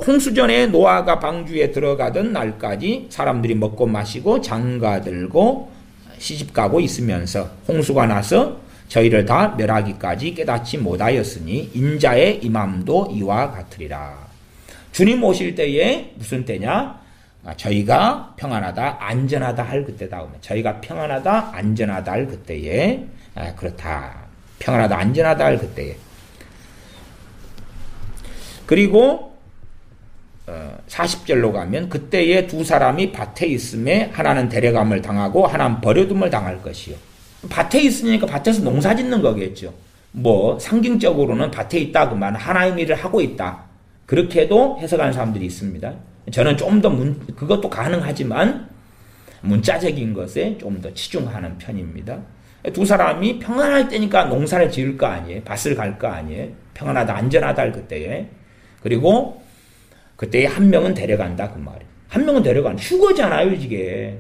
홍수전에 노아가 방주에 들어가던 날까지 사람들이 먹고 마시고 장가들고 시집가고 있으면서 홍수가 나서 저희를 다 멸하기까지 깨닫지 못하였으니 인자의 임함도 이와 같으리라. 주님 오실 때에 무슨 때냐? 저희가 평안하다 안전하다 할 그때다. 저희가 평안하다 안전하다 할 그때에, 그렇다. 평안하다 안전하다 할 그때에. 그리고 40절로 가면 그때에 두 사람이 밭에 있음에 하나는 데려감을 당하고 하나는 버려둠을 당할 것이요. 밭에 있으니까 밭에서 농사 짓는 거겠죠. 뭐 상징적으로는 밭에 있다 그만 하나님 일을 하고 있다. 그렇게도 해석하는 사람들이 있습니다. 저는 좀 더 그것도 가능하지만 문자적인 것에 좀 더 치중하는 편입니다. 두 사람이 평안할 때니까 농사를 지을 거 아니에요. 밭을 갈 거 아니에요. 평안하다 안전하다 할 그때에. 그리고 그때에 한 명은 데려간다 그 말이에요. 한 명은 데려간다. 휴거잖아요 이게.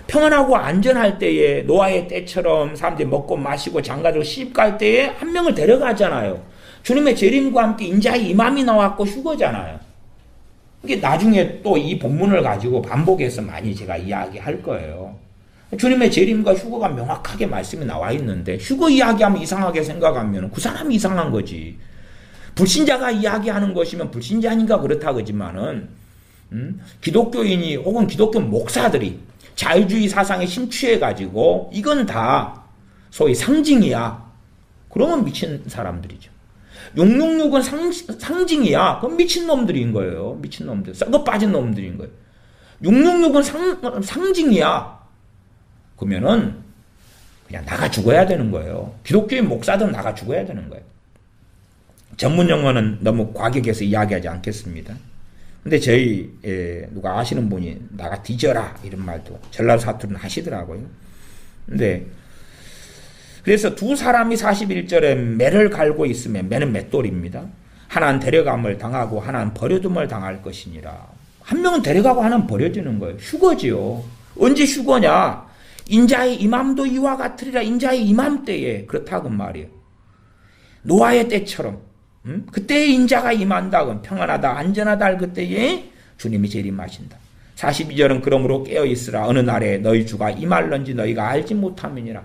평안하고 안전할 때에 노아의 때처럼 사람들이 먹고 마시고 장가들고 시집갈 때에 한 명을 데려가잖아요. 주님의 재림과 함께 인자의 임함이 나왔고 휴거잖아요. 이게 나중에 또 이 본문을 가지고 반복해서 많이 제가 이야기할 거예요. 주님의 재림과 휴거가 명확하게 말씀이 나와 있는데 휴거 이야기하면 이상하게 생각하면 그 사람이 이상한 거지. 불신자가 이야기하는 것이면 불신자니까 그렇다 그러지만은 기독교인이 혹은 기독교 목사들이 자유주의 사상에 심취해가지고 이건 다 소위 상징이야. 그러면 미친 사람들이죠. 666은 상징이야. 그럼 미친놈들인 거예요. 미친놈들. 썩어 빠진 놈들인 거예요. 666은 상징이야. 그러면은 그냥 나가 죽어야 되는 거예요. 기독교인 목사들은 나가 죽어야 되는 거예요. 전문 용어는 너무 과격해서 이야기하지 않겠습니다. 근데 저희 누가 아시는 분이 나가 뒤져라 이런 말도 전라도 사투리는 하시더라고요. 근데 그래서 두 사람이 41절에 매를 갈고 있으면 매는 맷돌입니다. 하나는 데려감을 당하고 하나는 버려둠을 당할 것이니라. 한 명은 데려가고 하나는 버려지는 거예요. 휴거지요. 언제 휴거냐? 인자의 임함도 이와 같으리라. 인자의 임함 때에 그렇다고 말이에요. 노아의 때처럼 그때에 인자가 임한다. 그럼 평안하다 안전하다 할 그때에 주님이 재림하신다. 42절은 그러므로 깨어있으라. 어느 날에 너희 주가 임할런지 너희가 알지 못함이니라.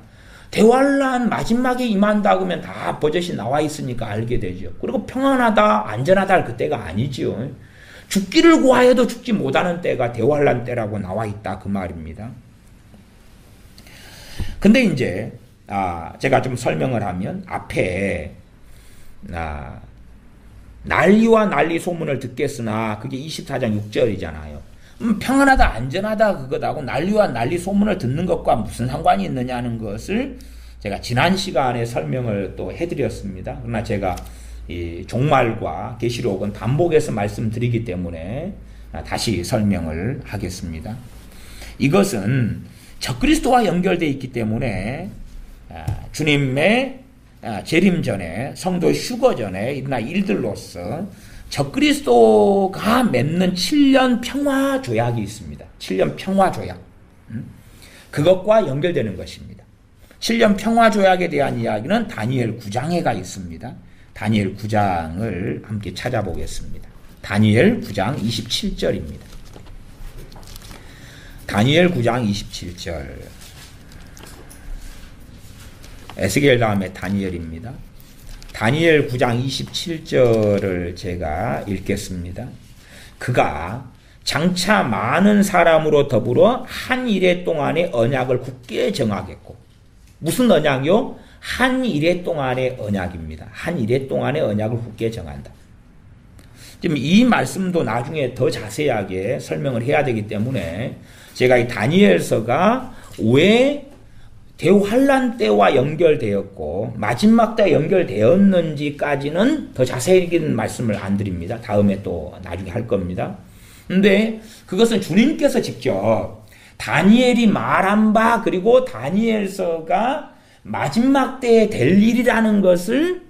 대환란 마지막에 임한다 그러면 다 버젓이 나와 있으니까 알게 되죠. 그리고 평안하다 안전하다 할 그때가 아니죠. 죽기를 구하여도 죽지 못하는 때가 대환란 때라고 나와 있다 그 말입니다. 근데 이제 제가 좀 설명을 하면 앞에 난리와 난리 소문을 듣겠으나 그게 24장 6절이잖아요. 평안하다 안전하다 그것하고 난리와 난리 소문을 듣는 것과 무슨 상관이 있느냐는 것을 제가 지난 시간에 설명을 또 해드렸습니다. 그러나 제가 이 종말과 계시록은 반복해서 말씀드리기 때문에 다시 설명을 하겠습니다. 이것은 적그리스도와 연결되어 있기 때문에 주님의 재림 전에 성도 휴거 전에 일어날 일들로서 적그리스도가 맺는 7년 평화 조약이 있습니다. 7년 평화 조약. 그것과 연결되는 것입니다. 7년 평화 조약에 대한 이야기는 다니엘 9장에가 있습니다. 다니엘 9장을 함께 찾아보겠습니다. 다니엘 9장 27절입니다. 다니엘 9장 27절. 에스겔 다음에 다니엘입니다. 다니엘 9장 27절을 제가 읽겠습니다. 그가 장차 많은 사람으로 더불어 한 일해 동안의 언약을 굳게 정하겠고, 무슨 언약이요? 한 일해 동안의 언약입니다. 한 일해 동안의 언약을 굳게 정한다. 지금 이 말씀도 나중에 더 자세하게 설명을 해야 되기 때문에 제가 이 다니엘서가 왜 대환란 때와 연결되었고 마지막 때와 연결되었는지까지는 더 자세히는 말씀을 안 드립니다. 다음에 또 나중에 할 겁니다. 근데 그것은 주님께서 직접 다니엘이 말한 바, 그리고 다니엘서가 마지막 때에 될 일이라는 것을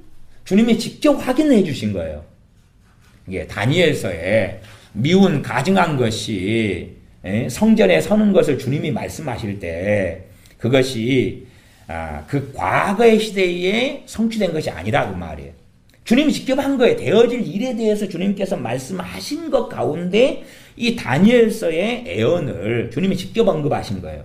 주님이 직접 확인해 주신 거예요. 이게 다니엘서에 미운 가증한 것이 성전에 서는 것을 주님이 말씀하실 때 그것이 그 과거의 시대에 성취된 것이 아니라 그 말이에요. 주님이 직접 한 거예요. 되어질 일에 대해서 주님께서 말씀하신 것 가운데 이 다니엘서의 예언을 주님이 직접 언급하신 거예요.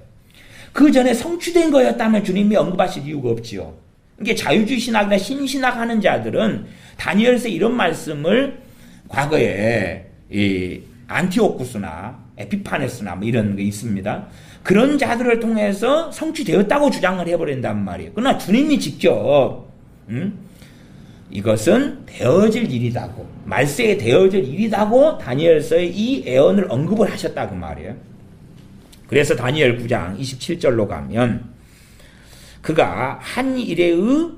그 전에 성취된 거였다면 주님이 언급하실 이유가 없지요. 이게 자유주의 신학이나 신신학 하는 자들은 다니엘서 이런 말씀을 과거에 이 안티오쿠스나 에피파네스나 뭐 이런 게 있습니다. 그런 자들을 통해서 성취되었다고 주장을 해버린단 말이에요. 그러나 주님이 직접 이것은 되어질 일이다고, 말세에 되어질 일이다고 다니엘서의 이 예언을 언급을 하셨다 그 말이에요. 그래서 다니엘 9장 27절로 가면 그가 한 일회의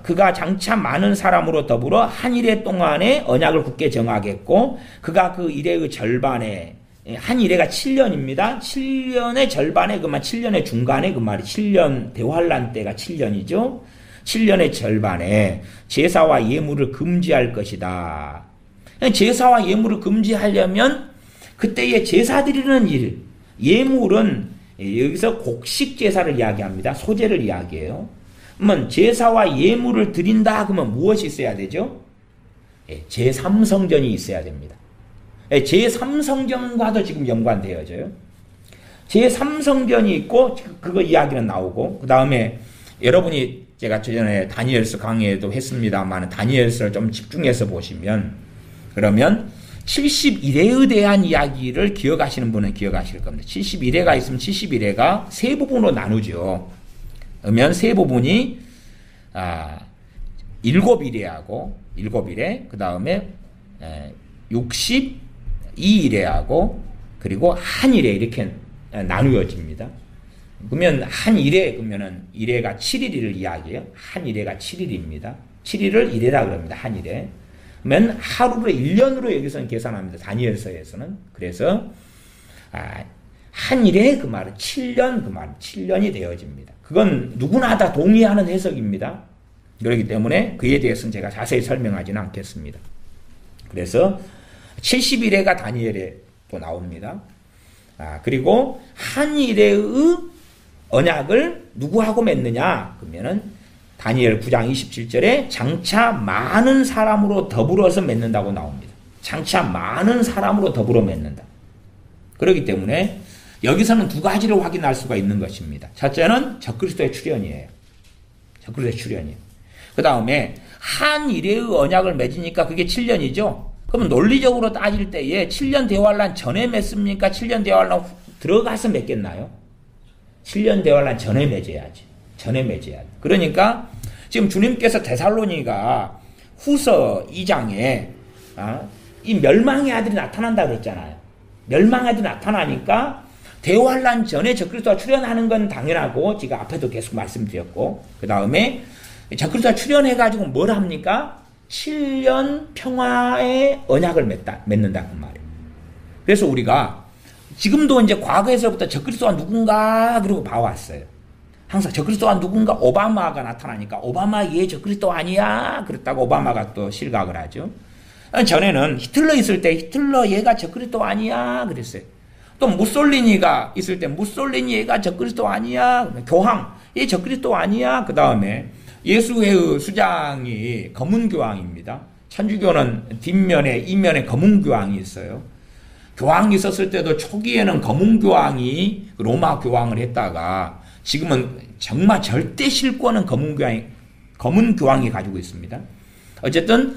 그가 장차 많은 사람으로 더불어 한 일해 동안의 언약을 굳게 정하겠고, 그가 그 일해의 절반에, 한 일해가 7년입니다. 7년의 절반에 그만 7년의 중간에 그 말이 7년 대환란 때가 7년이죠. 7년의 절반에 제사와 예물을 금지할 것이다. 제사와 예물을 금지하려면 그때의 제사 드리는 일, 예물은 여기서 곡식 제사를 이야기합니다. 소제를 이야기해요. 그러면 제사와 예물을 드린다 그러면 무엇이 있어야 되죠? 제3성전이 있어야 됩니다. 제3성전과도 지금 연관되어져요. 제3성전이 있고 그거 이야기는 나오고, 그 다음에 여러분이 제가 전에 다니엘서 강의에도 했습니다만 다니엘서를 좀 집중해서 보시면 그러면 71회에 대한 이야기를 기억하시는 분은 기억하실 겁니다. 71회가 있으면 71회가 세 부분으로 나누죠. 그러면 세 부분이 7일회하고 7일회, 그 다음에 62일회하고 그리고 한일회 이렇게 나누어집니다. 그러면 한일회 그러면은 일회가 7일을 이야기해요. 한일회가 7일입니다. 7일을 일회라 그럽니다. 한일회. 그러면 하루를 1년으로 여기서는 계산합니다. 다니엘서에서는. 그래서 한일회 그 말은 7년 그 말은 7년이 되어집니다. 그건 누구나 다 동의하는 해석입니다. 그렇기 때문에 그에 대해서는 제가 자세히 설명하지는 않겠습니다. 그래서 70일회가 다니엘에 또 나옵니다. 그리고 한일회의 언약을 누구하고 맺느냐? 그러면은 다니엘 9장 27절에 장차 많은 사람으로 더불어서 맺는다고 나옵니다. 장차 많은 사람으로 더불어 맺는다. 그렇기 때문에 여기서는 두 가지를 확인할 수가 있는 것입니다. 첫째는 적그리스도의 출현이에요. 적그리스도의 출현이에요. 그 다음에 한일회의 언약을 맺으니까 그게 7년이죠. 그러면 논리적으로 따질 때에 7년 대환란 전에 맺습니까? 7년 대환란 들어가서 맺겠나요? 7년 대환란 전에 맺어야지. 전에 맺어야지. 그러니까 지금 주님께서 데살로니가 후서 2장에 이 멸망의 아들이 나타난다 그랬잖아요. 멸망의 아들이 나타나니까 대환란 전에 적그리스도가 출현하는 건 당연하고, 제가 앞에도 계속 말씀드렸고, 그 다음에 적그리스도가 출현해가지고 뭘 합니까? 7년 평화의 언약을 맺는다 그 말이에요. 그래서 우리가 지금도 이제 과거에서부터 적그리스도가 누군가 그러고 봐왔어요. 항상 적그리스도가 누군가 오바마가 나타나니까 오바마 얘 적그리스도 아니야 그랬다고 오바마가 또 실각을 하죠. 전에는 히틀러 있을 때 히틀러 얘가 적그리스도 아니야 그랬어요. 또 무솔리니가 있을 때 무솔리니 얘가 적그리스도 아니야. 교황 얘 적그리스도 아니야. 그 다음에 예수회의 수장이 검은교황입니다. 천주교는 뒷면에 이면에 검은교황이 있어요. 교황이 있었을 때도 초기에는 검은교황이 로마 교황을 했다가 지금은 정말 절대 실권은 검은교황이 가지고 있습니다. 어쨌든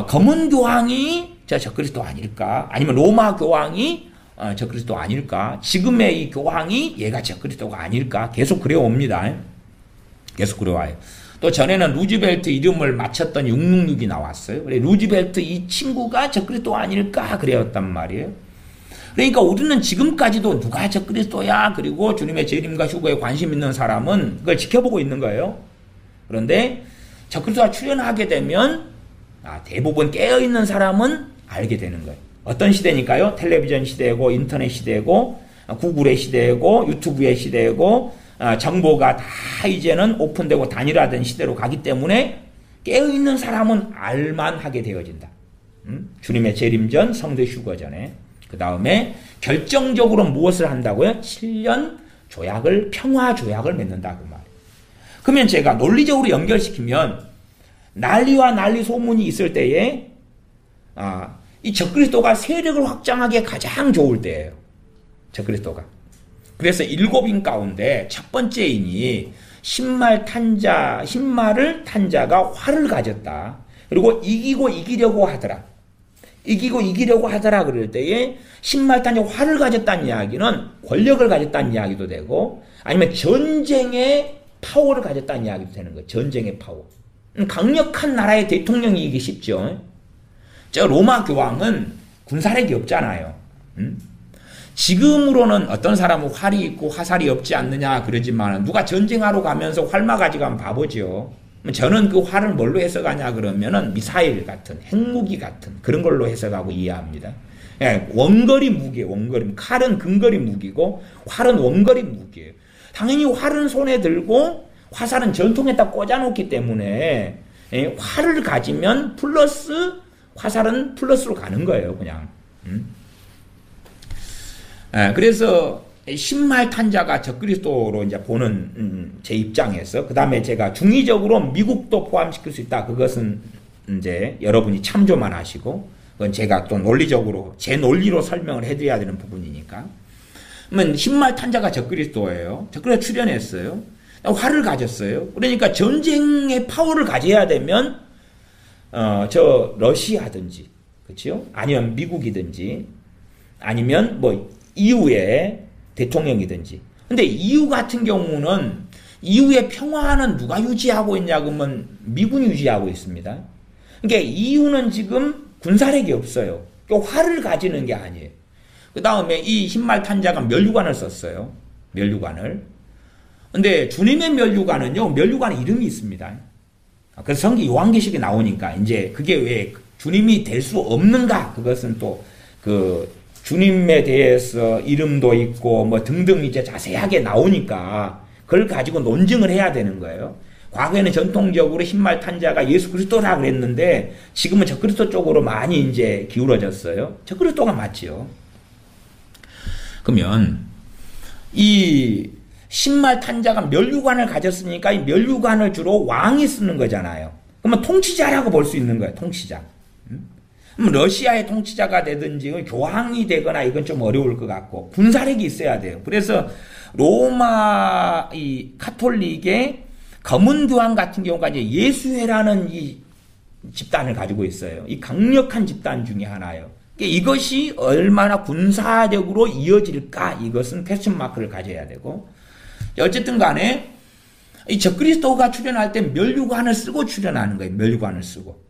검은교황이 적그리스도 아닐까? 아니면 로마 교황이 적그리스도 아닐까? 지금의 이 교황이 얘가 적그리스도가 아닐까? 계속 그래옵니다. 계속 그래와요. 또 전에는 루즈벨트 이름을 맞췄던 666이 나왔어요. 그래 루즈벨트 이 친구가 적그리스도 아닐까? 그래였단 말이에요. 그러니까 우리는 지금까지도 누가 적그리스도야? 그리고 주님의 재림과 휴거에 관심 있는 사람은 그걸 지켜보고 있는 거예요. 그런데 적그리스도가 출현하게 되면 대부분 깨어있는 사람은 알게 되는 거예요. 어떤 시대니까요? 텔레비전 시대고 인터넷 시대고 구글의 시대고 유튜브의 시대고 정보가 다 이제는 오픈되고 단일화된 시대로 가기 때문에 깨어있는 사람은 알만하게 되어진다. 주님의 재림 전, 성도 휴거 전에. 그 다음에 결정적으로 무엇을 한다고요? 7년 조약을, 평화 조약을 맺는다 그 말이에요. 그러면 제가 논리적으로 연결시키면 난리와 난리 소문이 있을 때에 이 적그리스도가 세력을 확장하기에 가장 좋을 때예요. 적그리스도가. 그래서 7인 가운데 첫 번째인이 신말을 탄 자가 활을 가졌다. 그리고 이기고 이기려고 하더라. 이기고 이기려고 하더라 그럴 때에 신말 탄 자가 활을 가졌다는 이야기는 권력을 가졌다는 이야기도 되고 아니면 전쟁의 파워를 가졌다는 이야기도 되는 거예요. 전쟁의 파워. 강력한 나라의 대통령이기 쉽죠. 저 로마 교황은 군사력이 없잖아요. 지금으로는 어떤 사람은 활이 있고 화살이 없지 않느냐 그러지만 누가 전쟁하러 가면서 활만 가지고 가면 바보죠. 저는 그 활을 뭘로 해석하냐 그러면은 미사일 같은 핵무기 같은 그런 걸로 해석하고 이해합니다. 예, 원거리 무기예요. 원거리. 칼은 근거리 무기고 활은 원거리 무기예요. 당연히 활은 손에 들고 화살은 전통에다 꽂아놓기 때문에 활을 가지면 플러스 화살은 플러스로 가는 거예요. 그냥. 그래서 신말 탄자가 적그리스도로 이제 보는 제 입장에서 그 다음에 제가 중의적으로 미국도 포함시킬 수 있다. 그것은 이제 여러분이 참조만 하시고 그건 제가 또 논리적으로 제 논리로 설명을 해드려야 되는 부분이니까. 그러면 신말 탄자가 적그리스도예요. 적그리스도 출현했어요. 활을 가졌어요. 그러니까 전쟁의 파워를 가져야 되면 저 러시아든지 그렇죠? 아니면 미국이든지 아니면 뭐 EU의 대통령이든지. 근데 EU 같은 경우는 EU의 평화는 누가 유지하고 있냐 그러면 미군이 유지하고 있습니다. 그러니까 EU는 지금 군사력이 없어요. 그러니까 활을 가지는 게 아니에요. 그 다음에 이 신말 탄자가 면류관을 썼어요. 면류관을. 근데 주님의 면류관은요, 면류관에 이름이 있습니다. 그래서 성경 요한계시록에 나오니까 이제 그게 왜 주님이 될 수 없는가? 그것은 또 그 주님에 대해서 이름도 있고 뭐 등등 이제 자세하게 나오니까 그걸 가지고 논증을 해야 되는 거예요. 과거에는 전통적으로 신말 탄자가 예수 그리스도라 그랬는데 지금은 적그리스도 쪽으로 많이 이제 기울어졌어요. 적그리스도가 맞지요. 그러면 이 신말 탄자가 면류관을 가졌으니까 이 면류관을 주로 왕이 쓰는 거잖아요. 그러면 통치자라고 볼 수 있는 거예요. 통치자. 그럼 러시아의 통치자가 되든지 교황이 되거나 이건 좀 어려울 것 같고 군사력이 있어야 돼요. 그래서 로마 이 카톨릭의 검은 교황 같은 경우가 이제 예수회라는 이 집단을 가지고 있어요. 이 강력한 집단 중에 하나예요. 이것이 얼마나 군사력으로 이어질까? 이것은 퀘스천 마크를 가져야 되고 어쨌든 간에 이 적그리스도가 출현할 때 면류관을 쓰고 출현하는 거예요. 면류관을 쓰고.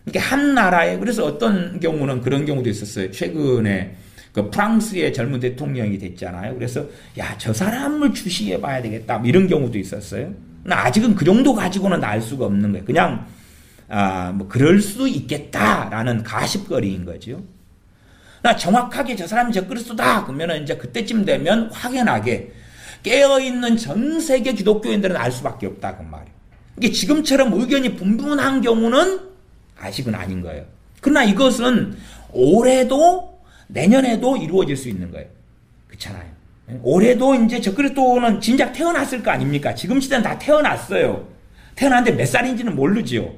그러니까 한 나라에 그래서 어떤 경우는 그런 경우도 있었어요. 최근에 그 프랑스의 젊은 대통령이 됐잖아요. 그래서 야, 저 사람을 주시해 봐야 되겠다. 이런 경우도 있었어요. 아직은 그 정도 가지고는 알 수가 없는 거예요. 그냥 뭐 그럴 수 있겠다라는 가십거리인 거죠. 나 정확하게 저 사람이 적그리스도다 그러면 이제 그때쯤 되면 확연하게 깨어있는 전 세계 기독교인들은 알 수밖에 없다 그 말이에요. 이게 지금처럼 의견이 분분한 경우는 아직은 아닌 거예요. 그러나 이것은 올해도 내년에도 이루어질 수 있는 거예요. 그렇잖아요. 올해도 이제 적그리스도는 진작 태어났을 거 아닙니까? 지금 시대는 다 태어났어요. 태어났는데 몇 살인지는 모르지요.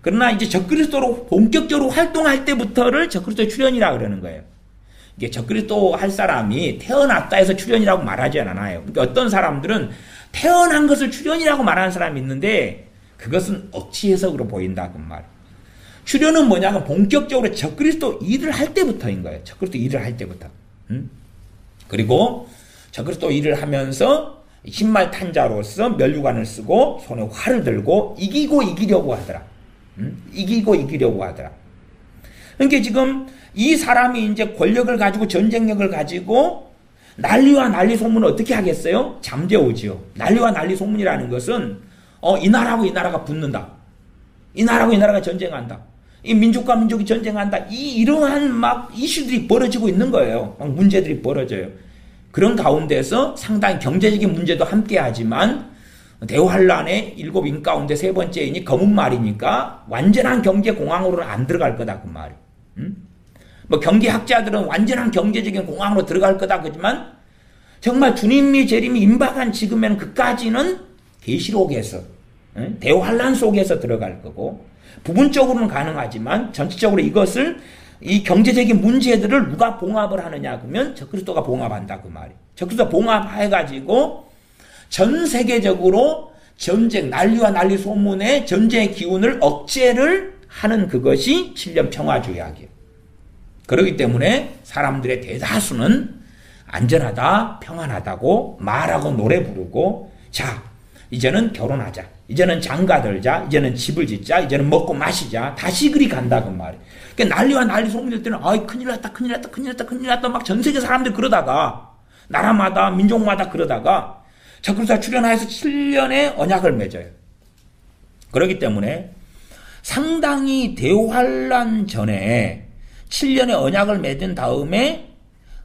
그러나 이제 적그리스도로 본격적으로 활동할 때부터를 적그리스도의 출현이라 그러는 거예요. 이게 적그리스도 할 사람이 태어났다 해서 출현이라고 말하지 않아요. 그러니까 어떤 사람들은 태어난 것을 출현이라고 말하는 사람이 있는데 그것은 억지 해석으로 보인다 그 말. 출현은 뭐냐면 본격적으로 적그리스도 일을 할 때부터인 거예요. 적그리스도 일을 할 때부터. 그리고 적그리스도 일을 하면서 신말 탄자로서 면류관을 쓰고 손에 활을 들고 이기고 이기려고 하더라. 이기고 이기려고 하더라. 그러니까 지금 이 사람이 이제 권력을 가지고 전쟁력을 가지고 난리와 난리 소문을 어떻게 하겠어요? 잠재우지요. 난리와 난리 소문이라는 것은 이 나라하고 이 나라가 붙는다. 이 나라하고 이 나라가 전쟁한다. 이 민족과 민족이 전쟁한다. 이러한 막 이슈들이 벌어지고 있는 거예요. 막 문제들이 벌어져요. 그런 가운데서 상당히 경제적인 문제도 함께 하지만 대환란의 7인 가운데 3번째이니 검은 말이니까 완전한 경제공황으로는 안 들어갈 거다 그 말이에요. 뭐 경제학자들은 완전한 경제적인 공황으로 들어갈 거다 그러지만 정말 주님이 재림이 임박한 지금에는 그까지는 계시록에서 대환란 속에서 들어갈 거고 부분적으로는 가능하지만 전체적으로 이것을 이 경제적인 문제들을 누가 봉합을 하느냐 그러면 적그리스도가 봉합한다 그 말이에요. 적그리스도 봉합해가지고 전 세계적으로 전쟁 난리와 난리 소문의 전쟁의 기운을 억제를 하는 그것이 7년 평화조약이에요. 그렇기 때문에 사람들의 대다수는 안전하다 평안하다고 말하고 노래 부르고 자 이제는 결혼하자. 이제는 장가들자. 이제는 집을 짓자. 이제는 먹고 마시자. 다시 그리 간다 그 말이에요. 그러니까 난리와 난리 소문일 때는 아이 큰일 났다 큰일 났다 큰일 났다 큰일 났다 막 전 세계 사람들 그러다가 나라마다 민족마다 그러다가 적그리스도가 출현하여서 7년의 언약을 맺어요. 그렇기 때문에 상당히 대환란 전에 7년의 언약을 맺은 다음에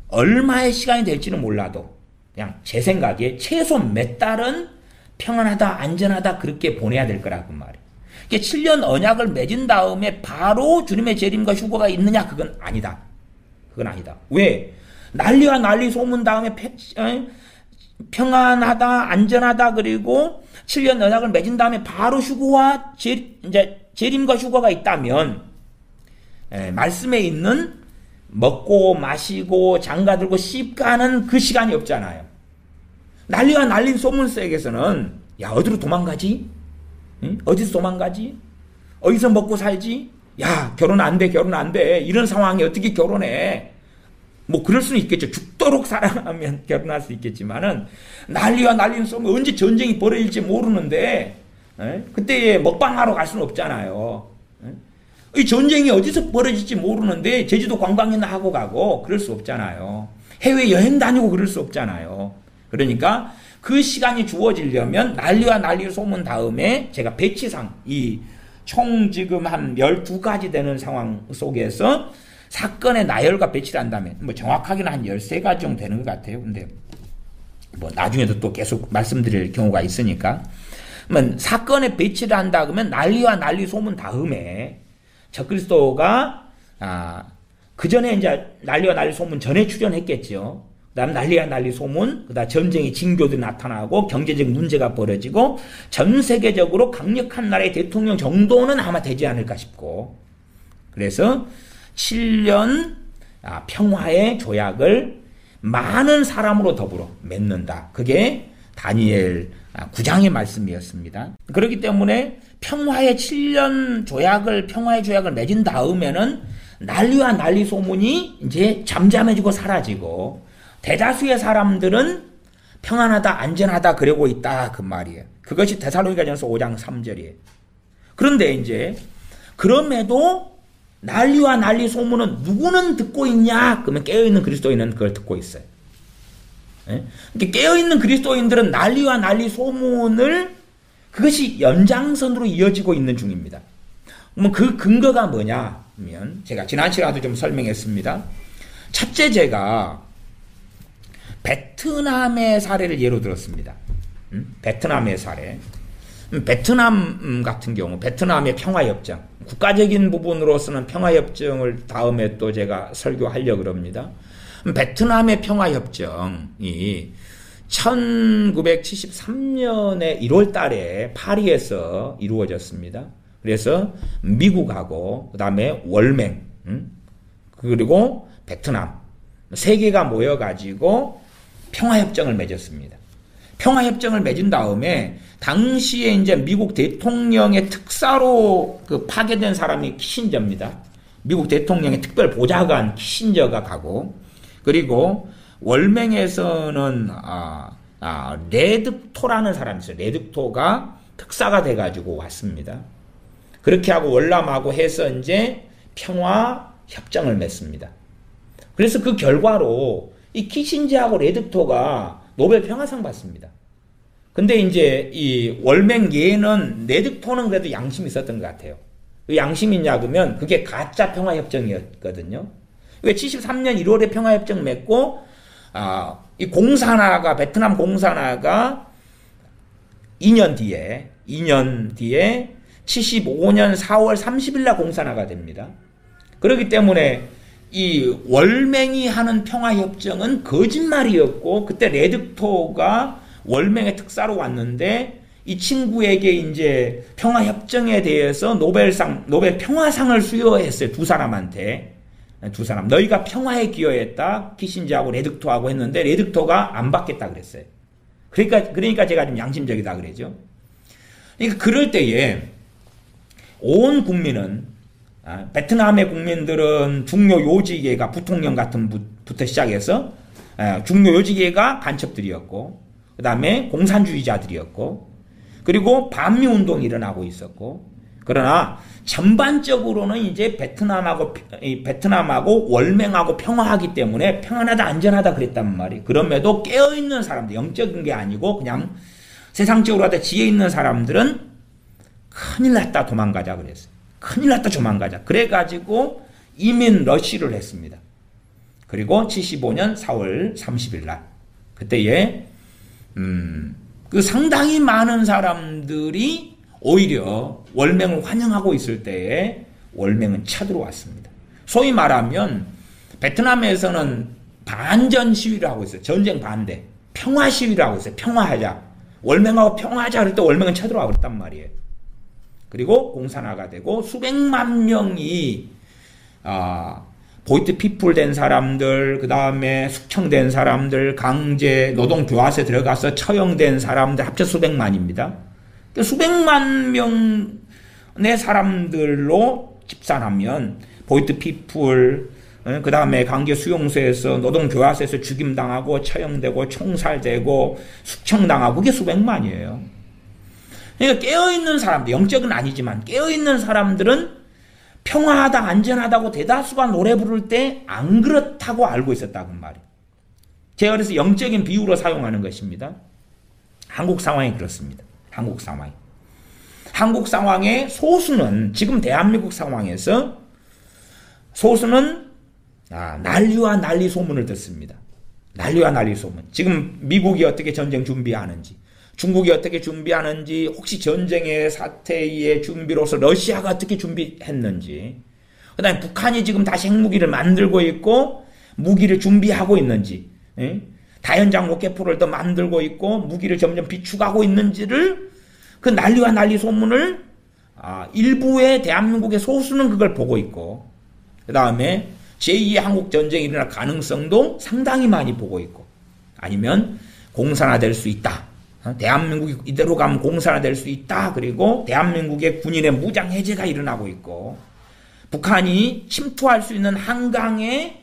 얼마의 시간이 될지는 몰라도 그냥 제 생각에 최소 몇 달은 평안하다 안전하다 그렇게 보내야 될 거라고 말이에요. 그러니까 7년 언약을 맺은 다음에 바로 주님의 재림과 휴거가 있느냐 그건 아니다. 그건 아니다. 왜? 난리와 난리 소문 다음에 평안하다 안전하다 그리고 7년 언약을 맺은 다음에 바로 휴거와 이제 재림과 휴거가 있다면 말씀에 있는 먹고 마시고 장가들고 씹가는 그 시간이 없잖아요. 난리와 난리 소문 속에서는 야 어디로 도망가지? 응? 어디서 도망가지? 어디서 먹고 살지? 야 결혼 안 돼 결혼 안 돼 이런 상황에 어떻게 결혼해? 뭐 그럴 수는 있겠죠. 죽도록 사랑하면 결혼할 수 있겠지만은 난리와 난리 소문 언제 전쟁이 벌어질지 모르는데 그때 먹방하러 갈 수는 없잖아요. 이 전쟁이 어디서 벌어질지 모르는데 제주도 관광이나 하고 가고 그럴 수 없잖아요. 해외 여행 다니고 그럴 수 없잖아요. 그러니까 그 시간이 주어지려면 난리와 난리 소문 다음에 제가 배치상 이 총 지금 한 12가지 되는 상황 속에서 사건의 나열과 배치를 한다면 뭐 정확하게는 한 13가지 정도 되는 것 같아요. 근데 뭐 나중에도 또 계속 말씀드릴 경우가 있으니까 그러면 사건의 배치를 한다 그러면 난리와 난리 소문 다음에 적그리스도가 그 전에 이제 난리와 난리 소문 전에 출현했겠죠. 그다음 난리와 난리 소문, 그다음 전쟁의 징조들이 나타나고 경제적 문제가 벌어지고 전 세계적으로 강력한 나라의 대통령 정도는 아마 되지 않을까 싶고 그래서 7년 평화의 조약을 많은 사람으로 더불어 맺는다. 그게 다니엘 9장의 말씀이었습니다. 그렇기 때문에 평화의 7년 조약을 평화의 조약을 맺은 다음에는 난리와 난리 소문이 이제 잠잠해지고 사라지고 대다수의 사람들은 평안하다 안전하다 그러고 있다 그 말이에요. 그것이 데살로니가전서 5장 3절이에요. 그런데 이제 그럼에도 난리와 난리 소문은 누구는 듣고 있냐? 그러면 깨어있는 그리스도인은 그걸 듣고 있어요. 그러니까 깨어있는 그리스도인들은 난리와 난리 소문을 그것이 연장선으로 이어지고 있는 중입니다. 그럼 그 근거가 뭐냐 하면 제가 지난 시간에도 좀 설명했습니다. 첫째 제가 베트남의 사례를 예로 들었습니다. 베트남의 사례. 베트남 같은 경우 베트남의 평화협정, 국가적인 부분으로서는 평화협정을 다음에 또 제가 설교하려고 합니다. 베트남의 평화협정이 1973년에 1월 달에 파리에서 이루어졌습니다. 그래서 미국하고 그 다음에 월맹 그리고 베트남 세 개가 모여가지고 평화협정을 맺었습니다. 평화협정을 맺은 다음에 당시에 이제 미국 대통령의 특사로 파견된 사람이 키신저입니다. 미국 대통령의 특별 보좌관 키신저가 가고, 그리고 월맹에서는 레드토라는 사람이 있어요. 레드토가 특사가 돼가지고 왔습니다. 그렇게 하고 월남하고 해서 이제 평화협정을 맺습니다. 그래서 그 결과로 이 키신저하고 레드토가 노벨 평화상 받습니다. 근데 이제 이 월맹 얘는 레드토는 그래도 양심이 있었던 것 같아요. 왜 양심이 있냐 그러면 그게 가짜 평화협정이었거든요. 왜 73년 1월에 평화협정 맺고 이 공산화가 베트남 공산화가 2년 뒤에 75년 4월 30일 날 공산화가 됩니다. 그렇기 때문에 이 월맹이 하는 평화협정은 거짓말이었고, 그때 레드토가 월맹의 특사로 왔는데 이 친구에게 이제 평화협정에 대해서 노벨 평화상을 수여했어요. 두 사람한테. 두 사람. 너희가 평화에 기여했다. 키신저하고 레드토하고 했는데 레드토가 안 받겠다 그랬어요. 그러니까 제가 좀 양심적이다 그러죠. 그러니까 그럴 때에 온 국민은 베트남의 국민들은 중요 요직계가 부통령 같은 부터 시작해서 중요 요직계가 간첩들이었고, 그 다음에 공산주의자들이었고, 그리고 반미운동이 일어나고 있었고, 그러나 전반적으로는 이제 베트남하고 월맹하고 평화하기 때문에 평안하다 안전하다 그랬단 말이에요. 그럼에도 깨어있는 사람들, 영적인 게 아니고 그냥 세상적으로 하다 지혜 있는 사람들은 큰일 났다 도망가자 그랬어요. 큰일 났다 도망가자. 그래가지고 이민 러시를 했습니다. 그리고 75년 4월 30일 날 그때에 그 상당히 많은 사람들이 오히려 월맹을 환영하고 있을 때에 월맹은 쳐들어왔습니다. 소위 말하면 베트남에서는 반전 시위를 하고 있어요. 전쟁 반대. 평화 시위를 하고 있어요. 평화하자. 월맹하고 평화하자 그럴 때 월맹은 쳐들어와 버렸단 말이에요. 그리고 공산화가 되고 수백만 명이 보이트 피플 된 사람들, 그 다음에 숙청된 사람들, 강제 노동 교화소에 들어가서 처형된 사람들 합쳐 수백만입니다. 수백만 명의 사람들로 집산하면 보이트 피플, 그 다음에 강제 수용소에서 노동 교화소에서 죽임당하고 처형되고 총살되고 숙청당하고 그게 수백만이에요. 그러니까 깨어있는 사람들, 영적은 아니지만 깨어있는 사람들은 평화하다 안전하다고 대다수가 노래 부를 때 안 그렇다고 알고 있었다고 말이에요. 제가 그래서 영적인 비유로 사용하는 것입니다. 한국 상황이 그렇습니다. 한국 상황의 소수는 지금 대한민국 상황에서 소수는 난리와 난리 소문을 듣습니다. 난리와 난리 소문. 지금 미국이 어떻게 전쟁 준비하는지, 중국이 어떻게 준비하는지, 혹시 전쟁의 사태의 준비로서 러시아가 어떻게 준비했는지, 그 다음에 북한이 지금 다시 핵무기를 만들고 있고 무기를 준비하고 있는지, 다연장 로켓포를 더 만들고 있고 무기를 점점 비축하고 있는지를 그 난리와 난리 소문을 일부의 대한민국의 소수는 그걸 보고 있고, 그 다음에 제2의 한국전쟁이 일어날 가능성도 상당히 많이 보고 있고, 아니면 공산화될 수 있다. 대한민국이 이대로 가면 공산화될 수 있다. 그리고 대한민국의 군인의 무장 해제가 일어나고 있고, 북한이 침투할 수 있는 한강의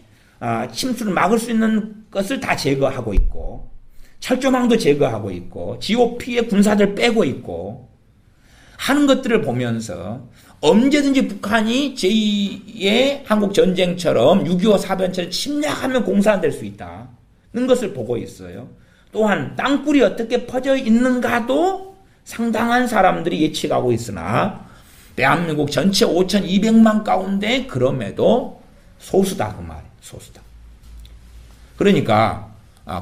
침수를 막을 수 있는 것을 다 제거하고 있고, 철조망도 제거하고 있고, GOP의 군사들 빼고 있고 하는 것들을 보면서 언제든지 북한이 제2의 한국전쟁처럼 6.25 사변처럼 침략하면 공산화될 수 있다는 것을 보고 있어요. 또한 땅굴이 어떻게 퍼져 있는가도 상당한 사람들이 예측하고 있으나 대한민국 전체 5,200만 가운데 그럼에도 소수다 그 말이에요. 소수다. 그러니까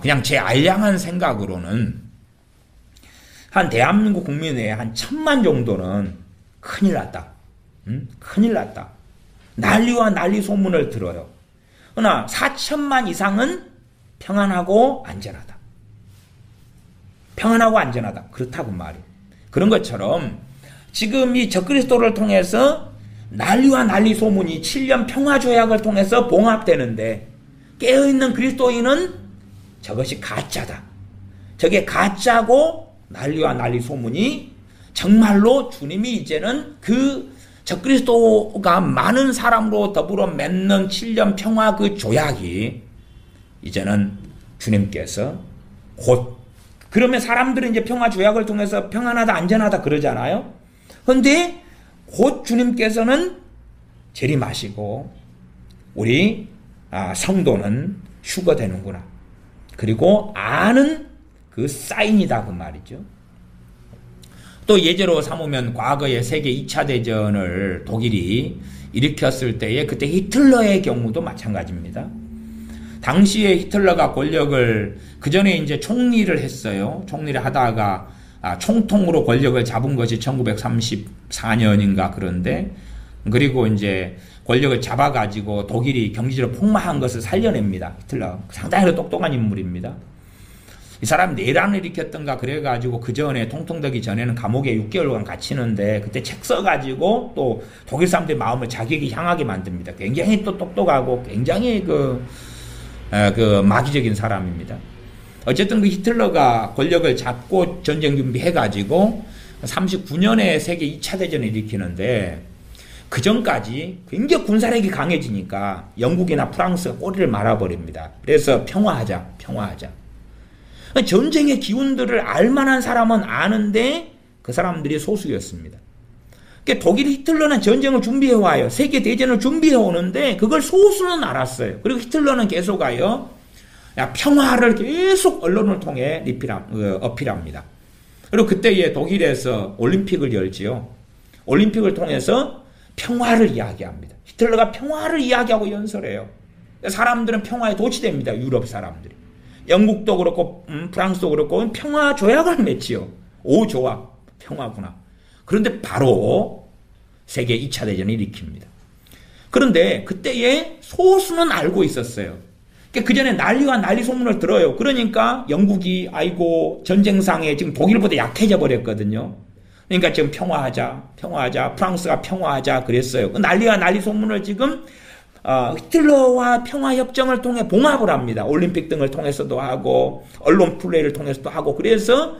그냥 제 알량한 생각으로는 한 대한민국 국민 외에 한 1,000만 정도는 큰일 났다. 큰일 났다. 난리와 난리 소문을 들어요. 그러나 4천만 이상은 평안하고 안전하다. 평안하고 안전하다. 그렇다고 말이에요. 그런 것처럼 지금 이 적그리스도를 통해서 난리와 난리 소문이 7년 평화조약을 통해서 봉합되는데 깨어있는 그리스도인은 저것이 가짜다. 저게 가짜고 난리와 난리 소문이 정말로 주님이 이제는 그 적그리스도가 많은 사람으로 더불어 맺는 7년 평화 그 조약이 이제는 주님께서 곧 그러면 사람들은 이제 평화 조약을 통해서 평안하다 안전하다 그러잖아요. 그런데 곧 주님께서는 재림하시고 우리 성도는 휴거되는구나. 그리고 아는 그 사인이다 그 말이죠. 또 예제로 삼으면 과거에 세계 2차 대전을 독일이 일으켰을 때에 그때 히틀러의 경우도 마찬가지입니다. 당시에 히틀러가 권력을 그 전에 이제 총리를 했어요. 총리를 하다가 총통으로 권력을 잡은 것이 1934년인가 그런데 그리고 이제 권력을 잡아가지고 독일이 경제적으로 폭망한 것을 살려냅니다. 히틀러 상당히 똑똑한 인물입니다. 이 사람 내란을 일으켰던가 그래가지고 그 전에 통통되기 전에는 감옥에 6개월간 갇히는데 그때 책 써가지고 또 독일 사람들의 마음을 자기에게 향하게 만듭니다. 굉장히 또 똑똑하고 굉장히 그 마귀적인 사람입니다. 어쨌든 그 히틀러가 권력을 잡고 전쟁 준비해가지고 39년에 세계 2차 대전을 일으키는데 그 전까지 굉장히 군사력이 강해지니까 영국이나 프랑스가 꼬리를 말아버립니다. 그래서 평화하자. 전쟁의 기운들을 알만한 사람은 아는데 그 사람들이 소수였습니다. 그러니까 독일 히틀러는 전쟁을 준비해와요. 세계 대전을 준비해오는데 그걸 소수는 알았어요. 그리고 히틀러는 계속하여 평화를 계속 언론을 통해 어필합니다. 그리고 그때에 독일에서 올림픽을 열지요. 올림픽을 통해서 평화를 이야기합니다. 히틀러가 평화를 이야기하고 연설해요. 사람들은 평화에 도취됩니다. 유럽 사람들이. 영국도 그렇고 프랑스도 그렇고 평화 조약을 맺지요. 오 좋아. 평화구나. 그런데 바로 세계 2차 대전을 일으킵니다. 그런데 그때에 소수는 알고 있었어요. 그 전에 난리와 난리 소문을 들어요. 그러니까 영국이 아이고 전쟁상에 지금 독일보다 약해져 버렸거든요. 그러니까 지금 평화하자. 프랑스가 평화하자 그랬어요. 난리와 난리 소문을 지금 히틀러와 평화협정을 통해 봉합을 합니다. 올림픽 등을 통해서도 하고 언론 플레이를 통해서도 하고 그래서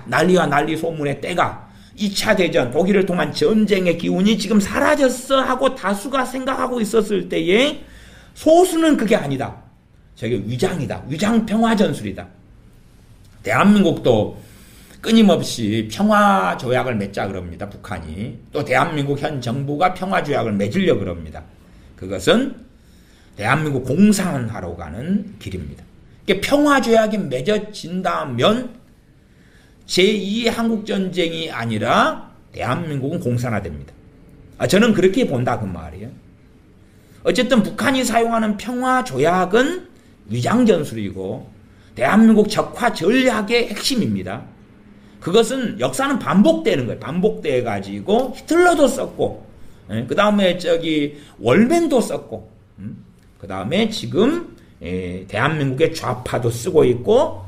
난리와 난리 소문의 때가 2차 대전 독일을 통한 전쟁의 기운이 지금 사라졌어 하고 다수가 생각하고 있었을 때에 소수는 그게 아니다. 저게 위장이다. 위장 평화 전술이다. 대한민국도 끊임없이 평화 조약을 맺자 그럽니다. 북한이. 또 대한민국 현 정부가 평화 조약을 맺으려고 그럽니다. 그것은 대한민국 공산화로 가는 길입니다. 평화 조약이 맺어진다면 제2의 한국전쟁이 아니라 대한민국은 공산화됩니다. 저는 그렇게 본다 그 말이에요. 어쨌든 북한이 사용하는 평화 조약은 위장전술이고 대한민국 적화 전략의 핵심입니다. 그것은 역사는 반복되는 거예요. 반복돼가지고 히틀러도 썼고 그 다음에 월맨도 썼고 그 다음에 지금 대한민국의 좌파도 쓰고 있고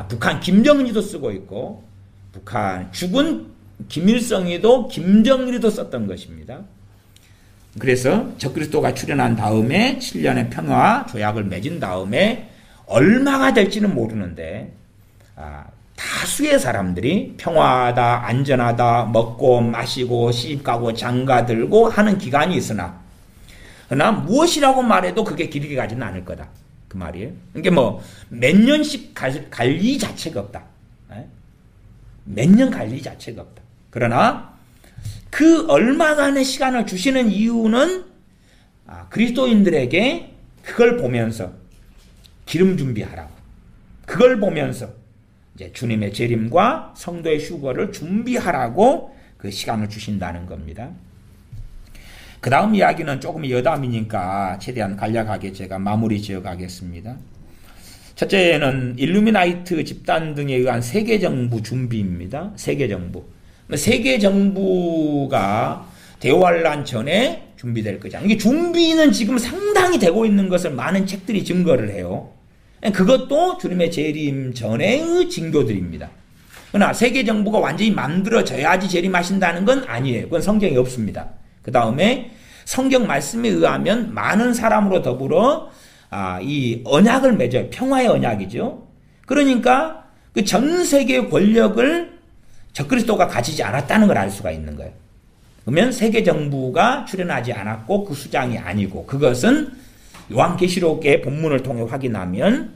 북한 김정은이도 쓰고 있고 북한 죽은 김일성이도 김정일이도 썼던 것입니다. 그래서 적그리스도가 출현한 다음에 7년의 평화 조약을 맺은 다음에 얼마가 될지는 모르는데 다수의 사람들이 평화하다 안전하다 먹고 마시고 시집가고 장가들고 하는 기간이 있으나 그러나 무엇이라고 말해도 그게 길게 가지는 않을 거다 그 말이에요. 그러니까 몇 년씩 갈 이 자체가 없다. 몇 년 갈 이 자체가 없다. 그러나 그 얼마간의 시간을 주시는 이유는 그리스도인들에게 그걸 보면서 기름 준비하라고. 그걸 보면서 이제 주님의 재림과 성도의 휴거를 준비하라고 그 시간을 주신다는 겁니다. 그 다음 이야기는 조금 여담이니까 최대한 간략하게 제가 마무리 지어 가겠습니다. 첫째는 일루미나이트 집단 등에 의한 세계정부 준비입니다. 세계정부. 세계정부가 대환란 전에 준비될 거잖아요. 이게 준비는 지금 상당히 되고 있는 것을 많은 책들이 증거를 해요. 그것도 주님의 재림 전의 징조들입니다. 그러나 세계정부가 완전히 만들어져야지 재림하신다는 건 아니에요. 그건 성경에 없습니다. 그 다음에 성경 말씀에 의하면 많은 사람으로 더불어 이 언약을 맺어요. 평화의 언약이죠. 그러니까 그 전 세계의 권력을 적그리스도가 가지지 않았다는 걸 알 수가 있는 거예요. 그러면 세계정부가 출현하지 않았고 그 수장이 아니고, 그것은 요한계시록의 본문을 통해 확인하면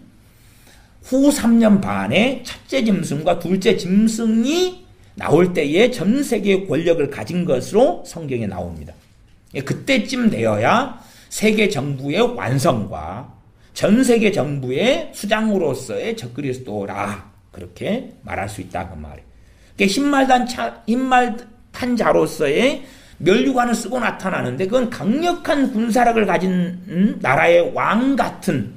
후 3년 반에 첫째 짐승과 둘째 짐승이 나올 때에 전 세계의 권력을 가진 것으로 성경에 나옵니다. 그때쯤 되어야 세계 정부의 완성과 전 세계 정부의 수장으로서의 적그리스도라, 그렇게 말할 수 있다 그 말이에요. 힘말탄 자로서의 면류관을 쓰고 나타나는데, 그건 강력한 군사력을 가진 나라의 왕 같은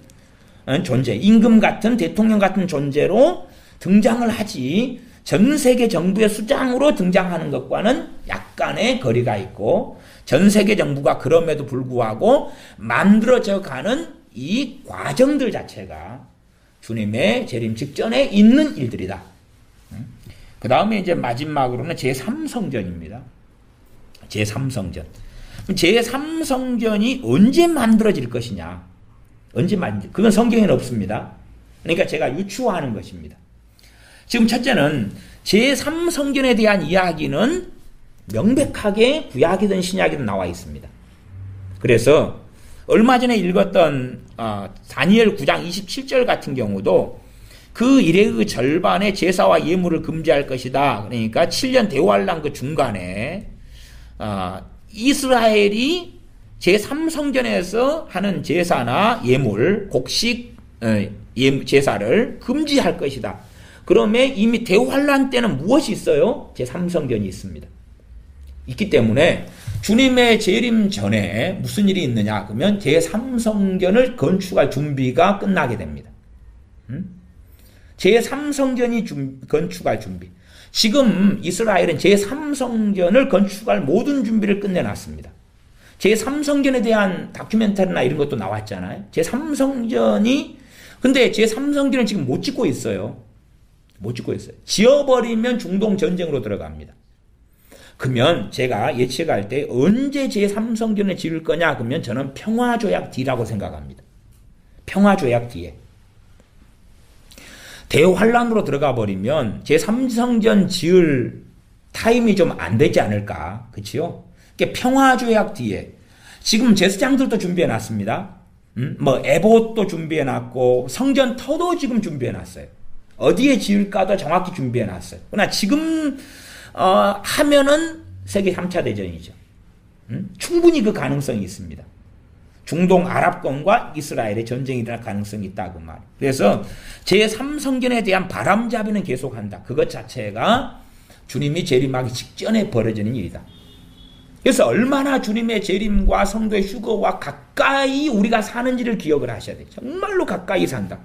존재, 임금 같은, 대통령 같은 존재로 등장을 하지, 전 세계 정부의 수장으로 등장하는 것과는 약간의 거리가 있고, 전 세계 정부가 그럼에도 불구하고 만들어져 가는 이 과정들 자체가 주님의 재림 직전에 있는 일들이다. 그 다음에 이제 마지막으로는 제3성전입니다. 제3성전. 제3성전이 언제 만들어질 것이냐? 언제 만들? 그건 성경에는 없습니다. 그러니까 제가 유추하는 것입니다. 지금 첫째는 제3성전에 대한 이야기는 명백하게 구약이든 신약이든 나와 있습니다. 그래서 얼마 전에 읽었던 다니엘 9장 27절 같은 경우도 그 이레의 절반의 제사와 예물을 금지할 것이다. 그러니까 7년 대환란 그 중간에 이스라엘이 제3성전에서 하는 제사나 예물, 곡식 제사를 금지할 것이다. 그러면 이미 대환란 때는 무엇이 있어요? 제3성전이 있습니다. 있기 때문에 주님의 재림 전에 무슨 일이 있느냐 그러면 제3성전을 건축할 준비가 끝나게 됩니다. 제3성전이 건축할 준비. 지금 이스라엘은 제3성전을 건축할 모든 준비를 끝내놨습니다. 제3성전에 대한 다큐멘터리나 이런 것도 나왔잖아요. 제3성전이, 근데 제3성전을 지금 못 짓고 있어요. 못 짓고 있어요. 지어버리면 중동 전쟁으로 들어갑니다. 그러면 제가 예측할 때 언제 제3성전을 지을 거냐 그러면 저는 평화조약 뒤라고 생각합니다. 평화조약 뒤에. 대환란으로 들어가 버리면 제3성전 지을 타임이 좀 안 되지 않을까. 그치요? 그러니까 평화조약 뒤에. 지금 제사장들도 준비해 놨습니다. 에봇도 준비해 놨고 성전터도 지금 준비해 놨어요. 어디에 지을까도 정확히 준비해 놨어요. 그러나 지금 하면은 세계 3차 대전이죠. 충분히 그 가능성이 있습니다. 중동 아랍권과 이스라엘의 전쟁이 일어날 가능성이 있다 그 말. 그래서 제3성전에 대한 바람잡이는 계속한다. 그것 자체가 주님이 재림하기 직전에 벌어지는 일이다. 그래서 얼마나 주님의 재림과 성도의 휴거와 가까이 우리가 사는지를 기억을 하셔야 돼요. 정말로 가까이 산다.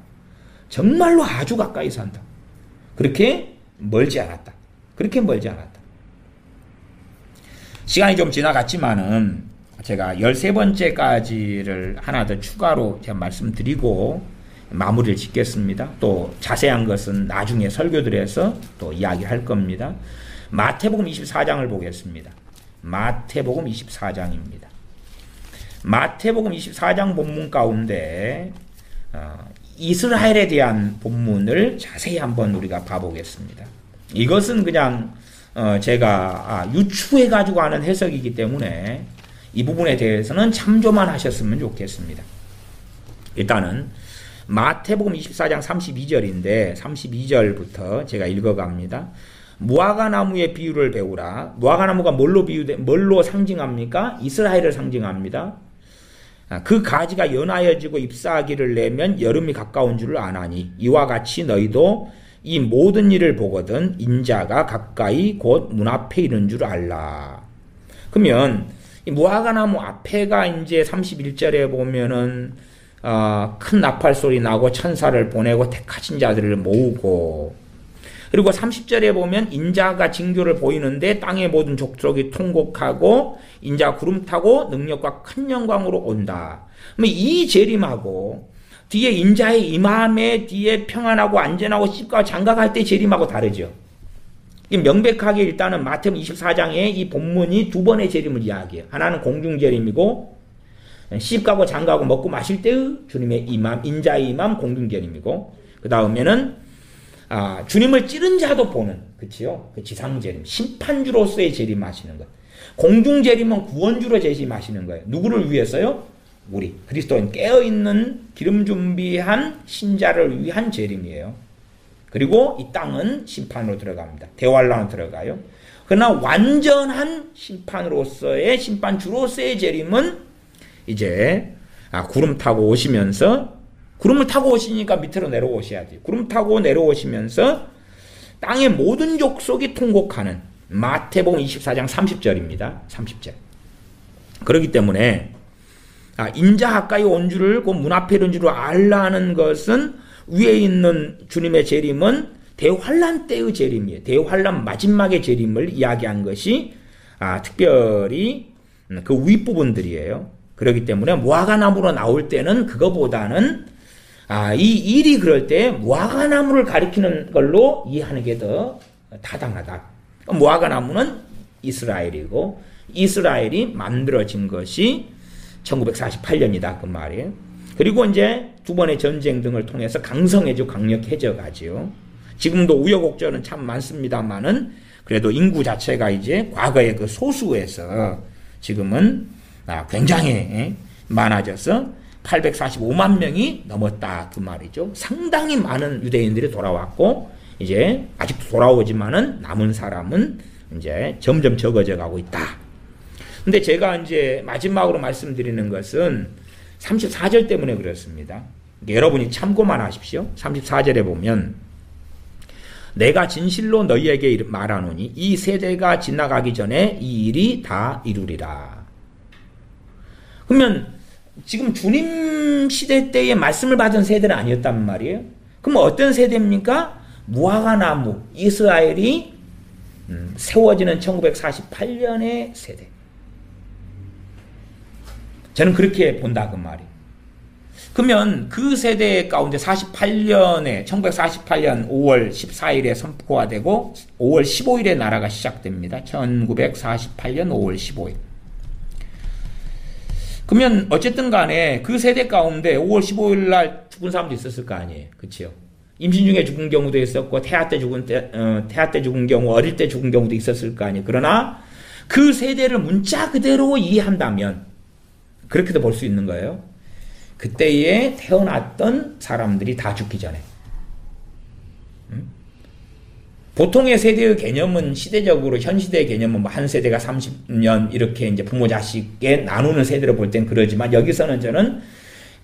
정말로 아주 가까이 산다. 그렇게 멀지 않았다. 그렇게 멀지 않았다. 시간이 좀 지나갔지만은 제가 13번째까지를 하나 더 추가로 제가 말씀드리고 마무리를 짓겠습니다. 또 자세한 것은 나중에 설교들에서 또 이야기할 겁니다. 마태복음 24장을 보겠습니다. 마태복음 24장입니다. 마태복음 24장 본문 가운데 이스라엘에 대한 본문을 자세히 한번 우리가 봐보겠습니다. 이것은 그냥 제가 유추해가지고 하는 해석이기 때문에 이 부분에 대해서는 참조만 하셨으면 좋겠습니다. 일단은 마태복음 24장 32절인데 32절부터 제가 읽어갑니다. 무화과나무의 비유를 배우라. 무화과나무가 뭘로 상징합니까? 이스라엘을 상징합니다. 그 가지가 연하여지고 잎사귀를 내면 여름이 가까운 줄을 아나니 이와 같이 너희도 이 모든 일을 보거든 인자가 가까이 곧 문 앞에 있는 줄 알라. 그러면 이 무화과나무 앞에가 이제 31절에 보면은 큰 나팔 소리 나고 천사를 보내고 택하신 자들을 모으고, 그리고 30절에 보면 인자가 징조를 보이는데 땅의 모든 족속이 통곡하고 인자 구름 타고 능력과 큰 영광으로 온다. 이 재림하고 뒤에 인자의 임함에 뒤에 평안하고 안전하고 씹과 장가갈 때 재림하고 다르죠. 명백하게 일단은 마태복음 24장에 이 본문이 두 번의 재림을 이야기해요. 하나는 공중 재림이고 씹가고 장가고 먹고 마실 때의 주님의 임함, 인자의 임함 공중 재림이고, 그 다음에는 주님을 찌른 자도 보는, 그치요? 그 지상 재림, 심판주로서의 재림하시는 것. 공중 재림은 구원주로 재림하시는 거예요. 누구를 위해서요? 우리 그리스도인 깨어있는 기름 준비한 신자를 위한 재림이에요. 그리고 이 땅은 심판으로 들어갑니다. 대환란으로 들어가요. 그러나 완전한 심판으로서의, 심판주로서의 재림은 이제 구름 타고 오시면서, 구름을 타고 오시니까 밑으로 내려오셔야지. 구름 타고 내려오시면서 땅의 모든 족속이 통곡하는 마태복음 24장 30절입니다. 30절. 그렇기 때문에 인자 가까이 온 줄을, 그 문 앞에 이른 줄을 알라는 것은 위에 있는 주님의 재림은 대환란 때의 재림이에요. 대환란 마지막의 재림을 이야기한 것이 특별히 그 윗부분들이에요. 그렇기 때문에 무화과나무로 나올 때는 그거보다는 이 일이 그럴 때 무화과나무를 가리키는 걸로 이해하는 게 더 타당하다. 무화과나무는 이스라엘이고 이스라엘이 만들어진 것이 1948년이다 그 말이에요. 그리고 이제 두 번의 전쟁 등을 통해서 강성해지고 강력해져 가지요. 지금도 우여곡절은 참 많습니다만은 그래도 인구 자체가 이제 과거의 그 소수에서 지금은 굉장히 많아져서 845만 명이 넘었다 그 말이죠. 상당히 많은 유대인들이 돌아왔고 이제 아직도 돌아오지만은 남은 사람은 이제 점점 적어져 가고 있다. 근데 제가 이제 마지막으로 말씀드리는 것은 34절 때문에 그렇습니다. 여러분이 참고만 하십시오. 34절에 보면 내가 진실로 너희에게 말하노니 이 세대가 지나가기 전에 이 일이 다 이루리라. 그러면 지금 주님 시대 때의 말씀을 받은 세대는 아니었단 말이에요. 그럼 어떤 세대입니까? 무화과나무, 이스라엘이 세워지는 1948년의 세대. 저는 그렇게 본다 그 말이에요. 그러면 그 세대 가운데 48년에 1948년 5월 14일에 선포가 되고 5월 15일에 나라가 시작됩니다. 1948년 5월 15일. 그러면 어쨌든 간에 그 세대 가운데 5월 15일 날 죽은 사람도 있었을 거 아니에요. 그렇죠? 임신 중에 죽은 경우도 있었고 태아 때 죽은 경우, 어릴 때 죽은 경우도 있었을 거 아니에요. 그러나 그 세대를 문자 그대로 이해한다면 그렇게도 볼 수 있는 거예요. 그때에 태어났던 사람들이 다 죽기 전에. 보통의 세대의 개념은 시대적으로 현 시대의 개념은 뭐 한 세대가 30년 이렇게 이제 부모 자식에 나누는 세대로 볼 땐 그러지만 여기서는 저는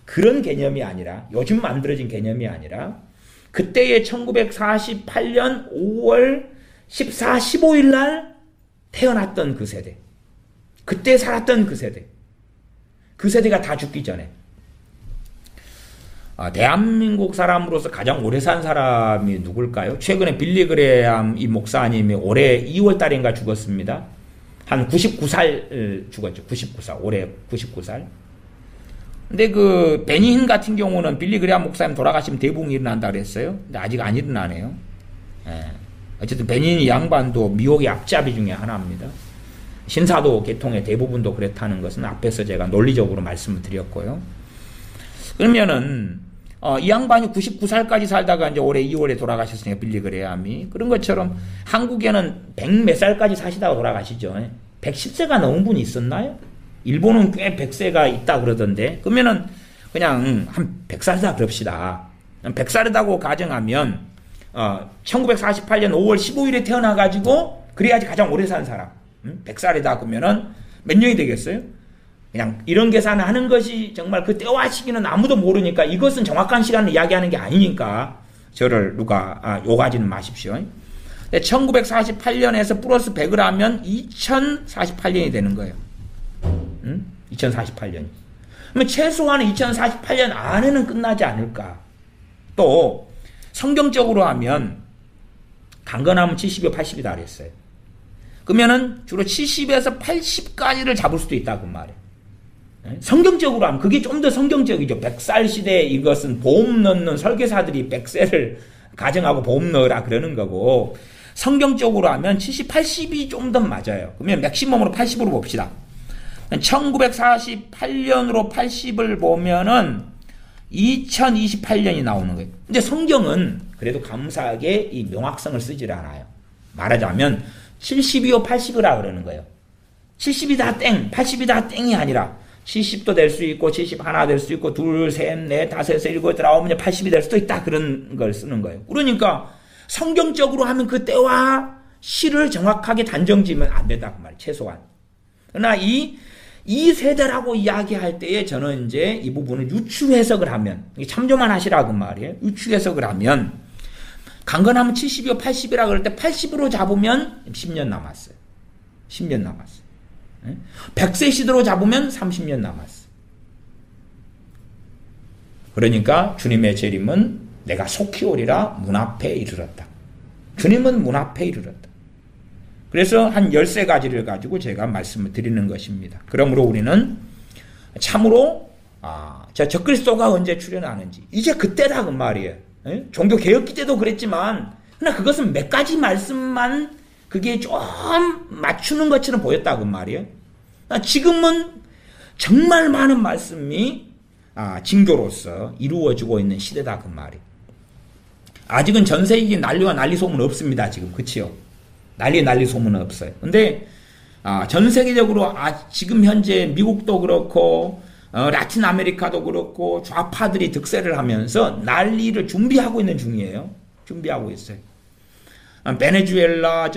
그런 개념이 아니라 요즘 만들어진 개념이 아니라 그때의 1948년 5월 14, 15일 날 태어났던 그 세대. 그때 살았던 그 세대. 그 세대가 다 죽기 전에. 대한민국 사람으로서 가장 오래 산 사람이 누굴까요? 최근에 빌리 그레암 이 목사님이 올해 2월 달인가 죽었습니다. 한 99살 죽었죠. 99살. 올해 99살. 근데 그 베니힌 같은 경우는 빌리 그레암 목사님 돌아가시면 대부흥이 일어난다 그랬어요. 근데 아직 안 일어나네요. 어쨌든 베니힌 이 양반도 미혹의 앞잡이 중에 하나입니다. 신사도 계통의 대부분도 그렇다는 것은 앞에서 제가 논리적으로 말씀을 드렸고요. 그러면은 이 양반이 99살까지 살다가 이제 올해 2월에 돌아가셨으니까 빌리 그레암이 그런 것처럼 한국에는 100 몇 살까지 사시다가 돌아가시죠. 110세가 넘은 분이 있었나요? 일본은 꽤 100세가 있다 그러던데 그러면은 그냥 한 100살이다 그럽시다. 100살이라고 가정하면 1948년 5월 15일에 태어나가지고 그래야지 가장 오래 산 사람 100살이다 그러면은 몇 년이 되겠어요? 그냥 이런 계산을 하는 것이 정말 그 때와 시기는 아무도 모르니까 이것은 정확한 시간을 이야기하는 게 아니니까 저를 누가 욕하지는 마십시오. 1948년에서 플러스 100을 하면 2048년이 되는 거예요. 2048년이. 그러면 최소한 2048년 안에는 끝나지 않을까. 또 성경적으로 하면 강건하면 70이요 80이다 그랬어요. 그러면은 주로 70에서 80까지를 잡을 수도 있다 그 말이에요. 성경적으로 하면 그게 좀 더 성경적이죠. 100살 시대에 이것은 보험 넣는 설계사들이 100세를 가정하고 보험 넣으라 그러는 거고, 성경적으로 하면 70, 80이 좀 더 맞아요. 그러면 맥시멈으로 80으로 봅시다. 1948년으로 80을 보면은 2028년이 나오는 거예요. 근데 성경은 그래도 감사하게 이 명확성을 쓰질 않아요. 말하자면 70이요 80이라 그러는 거예요. 70이 다 땡, 80이 다 땡이 아니라 70도 될 수 있고 71 될 수 있고 둘, 셋, 넷, 다섯, 여섯, 일곱, 여덟, 아홉, 80이 될 수도 있다 그런 걸 쓰는 거예요. 그러니까 성경적으로 하면 그 때와 시를 정확하게 단정지으면 안 된다 그 말이에요. 최소한. 그러나 이 세대라고 이야기할 때에 저는 이제 이 부분을 유추 해석을 하면, 참조만 하시라고 말이에요. 유추 해석을 하면 강건하면 70이요 80이라 그럴 때 80으로 잡으면 10년 남았어요. 10년 남았어요. 100세 시대로 잡으면 30년 남았어요. 그러니까 주님의 재림은 내가 속히 오리라 문 앞에 이르렀다. 주님은 문 앞에 이르렀다. 그래서 한 13가지를 가지고 제가 말씀을 드리는 것입니다. 그러므로 우리는 참으로 적그리스도가 언제 출현하는지 이제 그때다 그 말이에요. 종교개혁기 때도 그랬지만 그러나 그것은 몇 가지 말씀만 그게 좀 맞추는 것처럼 보였다 그 말이에요. 지금은 정말 많은 말씀이 징조로서 이루어지고 있는 시대다 그 말이에요. 아직은 전 세계 난리와 난리 소문 없습니다. 지금 그치요? 난리 소문은 없어요. 근데 전 세계적으로 지금 현재 미국도 그렇고 라틴 아메리카도 그렇고 좌파들이 득세를 하면서 난리를 준비하고 있는 중이에요. 준비하고 있어요. 베네수엘라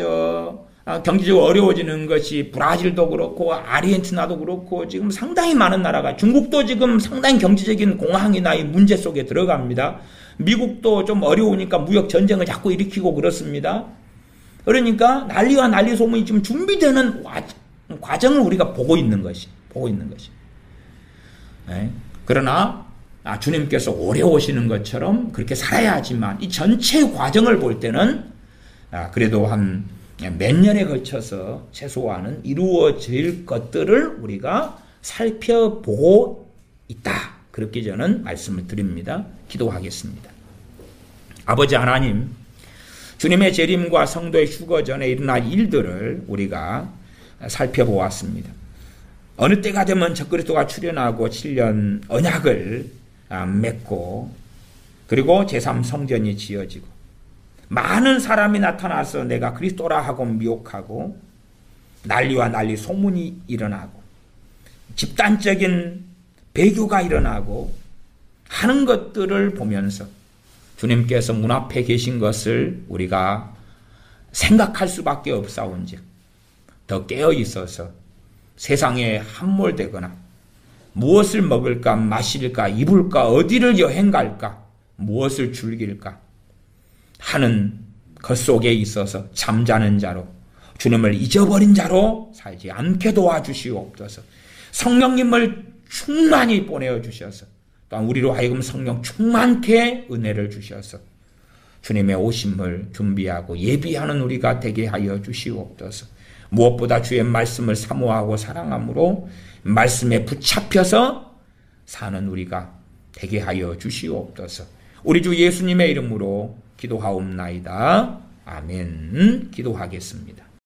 경제적으로 어려워지는 것이 브라질도 그렇고 아르헨티나도 그렇고 지금 상당히 많은 나라가, 중국도 지금 상당히 경제적인 공황이나 이 문제 속에 들어갑니다. 미국도 좀 어려우니까 무역 전쟁을 자꾸 일으키고 그렇습니다. 그러니까 난리와 난리 소문이 지금 준비되는 과정을 우리가 보고 있는 것이. 그러나 주님께서 오래 오시는 것처럼 그렇게 살아야 하지만 이 전체 과정을 볼 때는 그래도 한 몇 년에 걸쳐서 최소한은 이루어질 것들을 우리가 살펴보고 있다. 그렇게 저는 말씀을 드립니다. 기도하겠습니다. 아버지 하나님, 주님의 재림과 성도의 휴거 전에 일어날 일들을 우리가 살펴보았습니다. 어느 때가 되면 적그리스도가 출현하고 7년 언약을 맺고 그리고 제3성전이 지어지고 많은 사람이 나타나서 내가 그리스도라 하고 미혹하고 난리와 난리 소문이 일어나고 집단적인 배교가 일어나고 하는 것들을 보면서 주님께서 문 앞에 계신 것을 우리가 생각할 수밖에 없사온즉 더 깨어 있어서 세상에 함몰되거나 무엇을 먹을까 마실까 입을까 어디를 여행 갈까 무엇을 즐길까 하는 것 속에 있어서 잠자는 자로 주님을 잊어버린 자로 살지 않게 도와주시옵소서. 성령님을 충만히 보내어 주셔서 또한 우리로 하여금 성령 충만케 은혜를 주셔서 주님의 오심을 준비하고 예비하는 우리가 되게 하여 주시옵소서. 무엇보다 주의 말씀을 사모하고 사랑함으로 말씀에 붙잡혀서 사는 우리가 되게 하여 주시옵소서. 우리 주 예수님의 이름으로 기도하옵나이다. 아멘. 기도하겠습니다.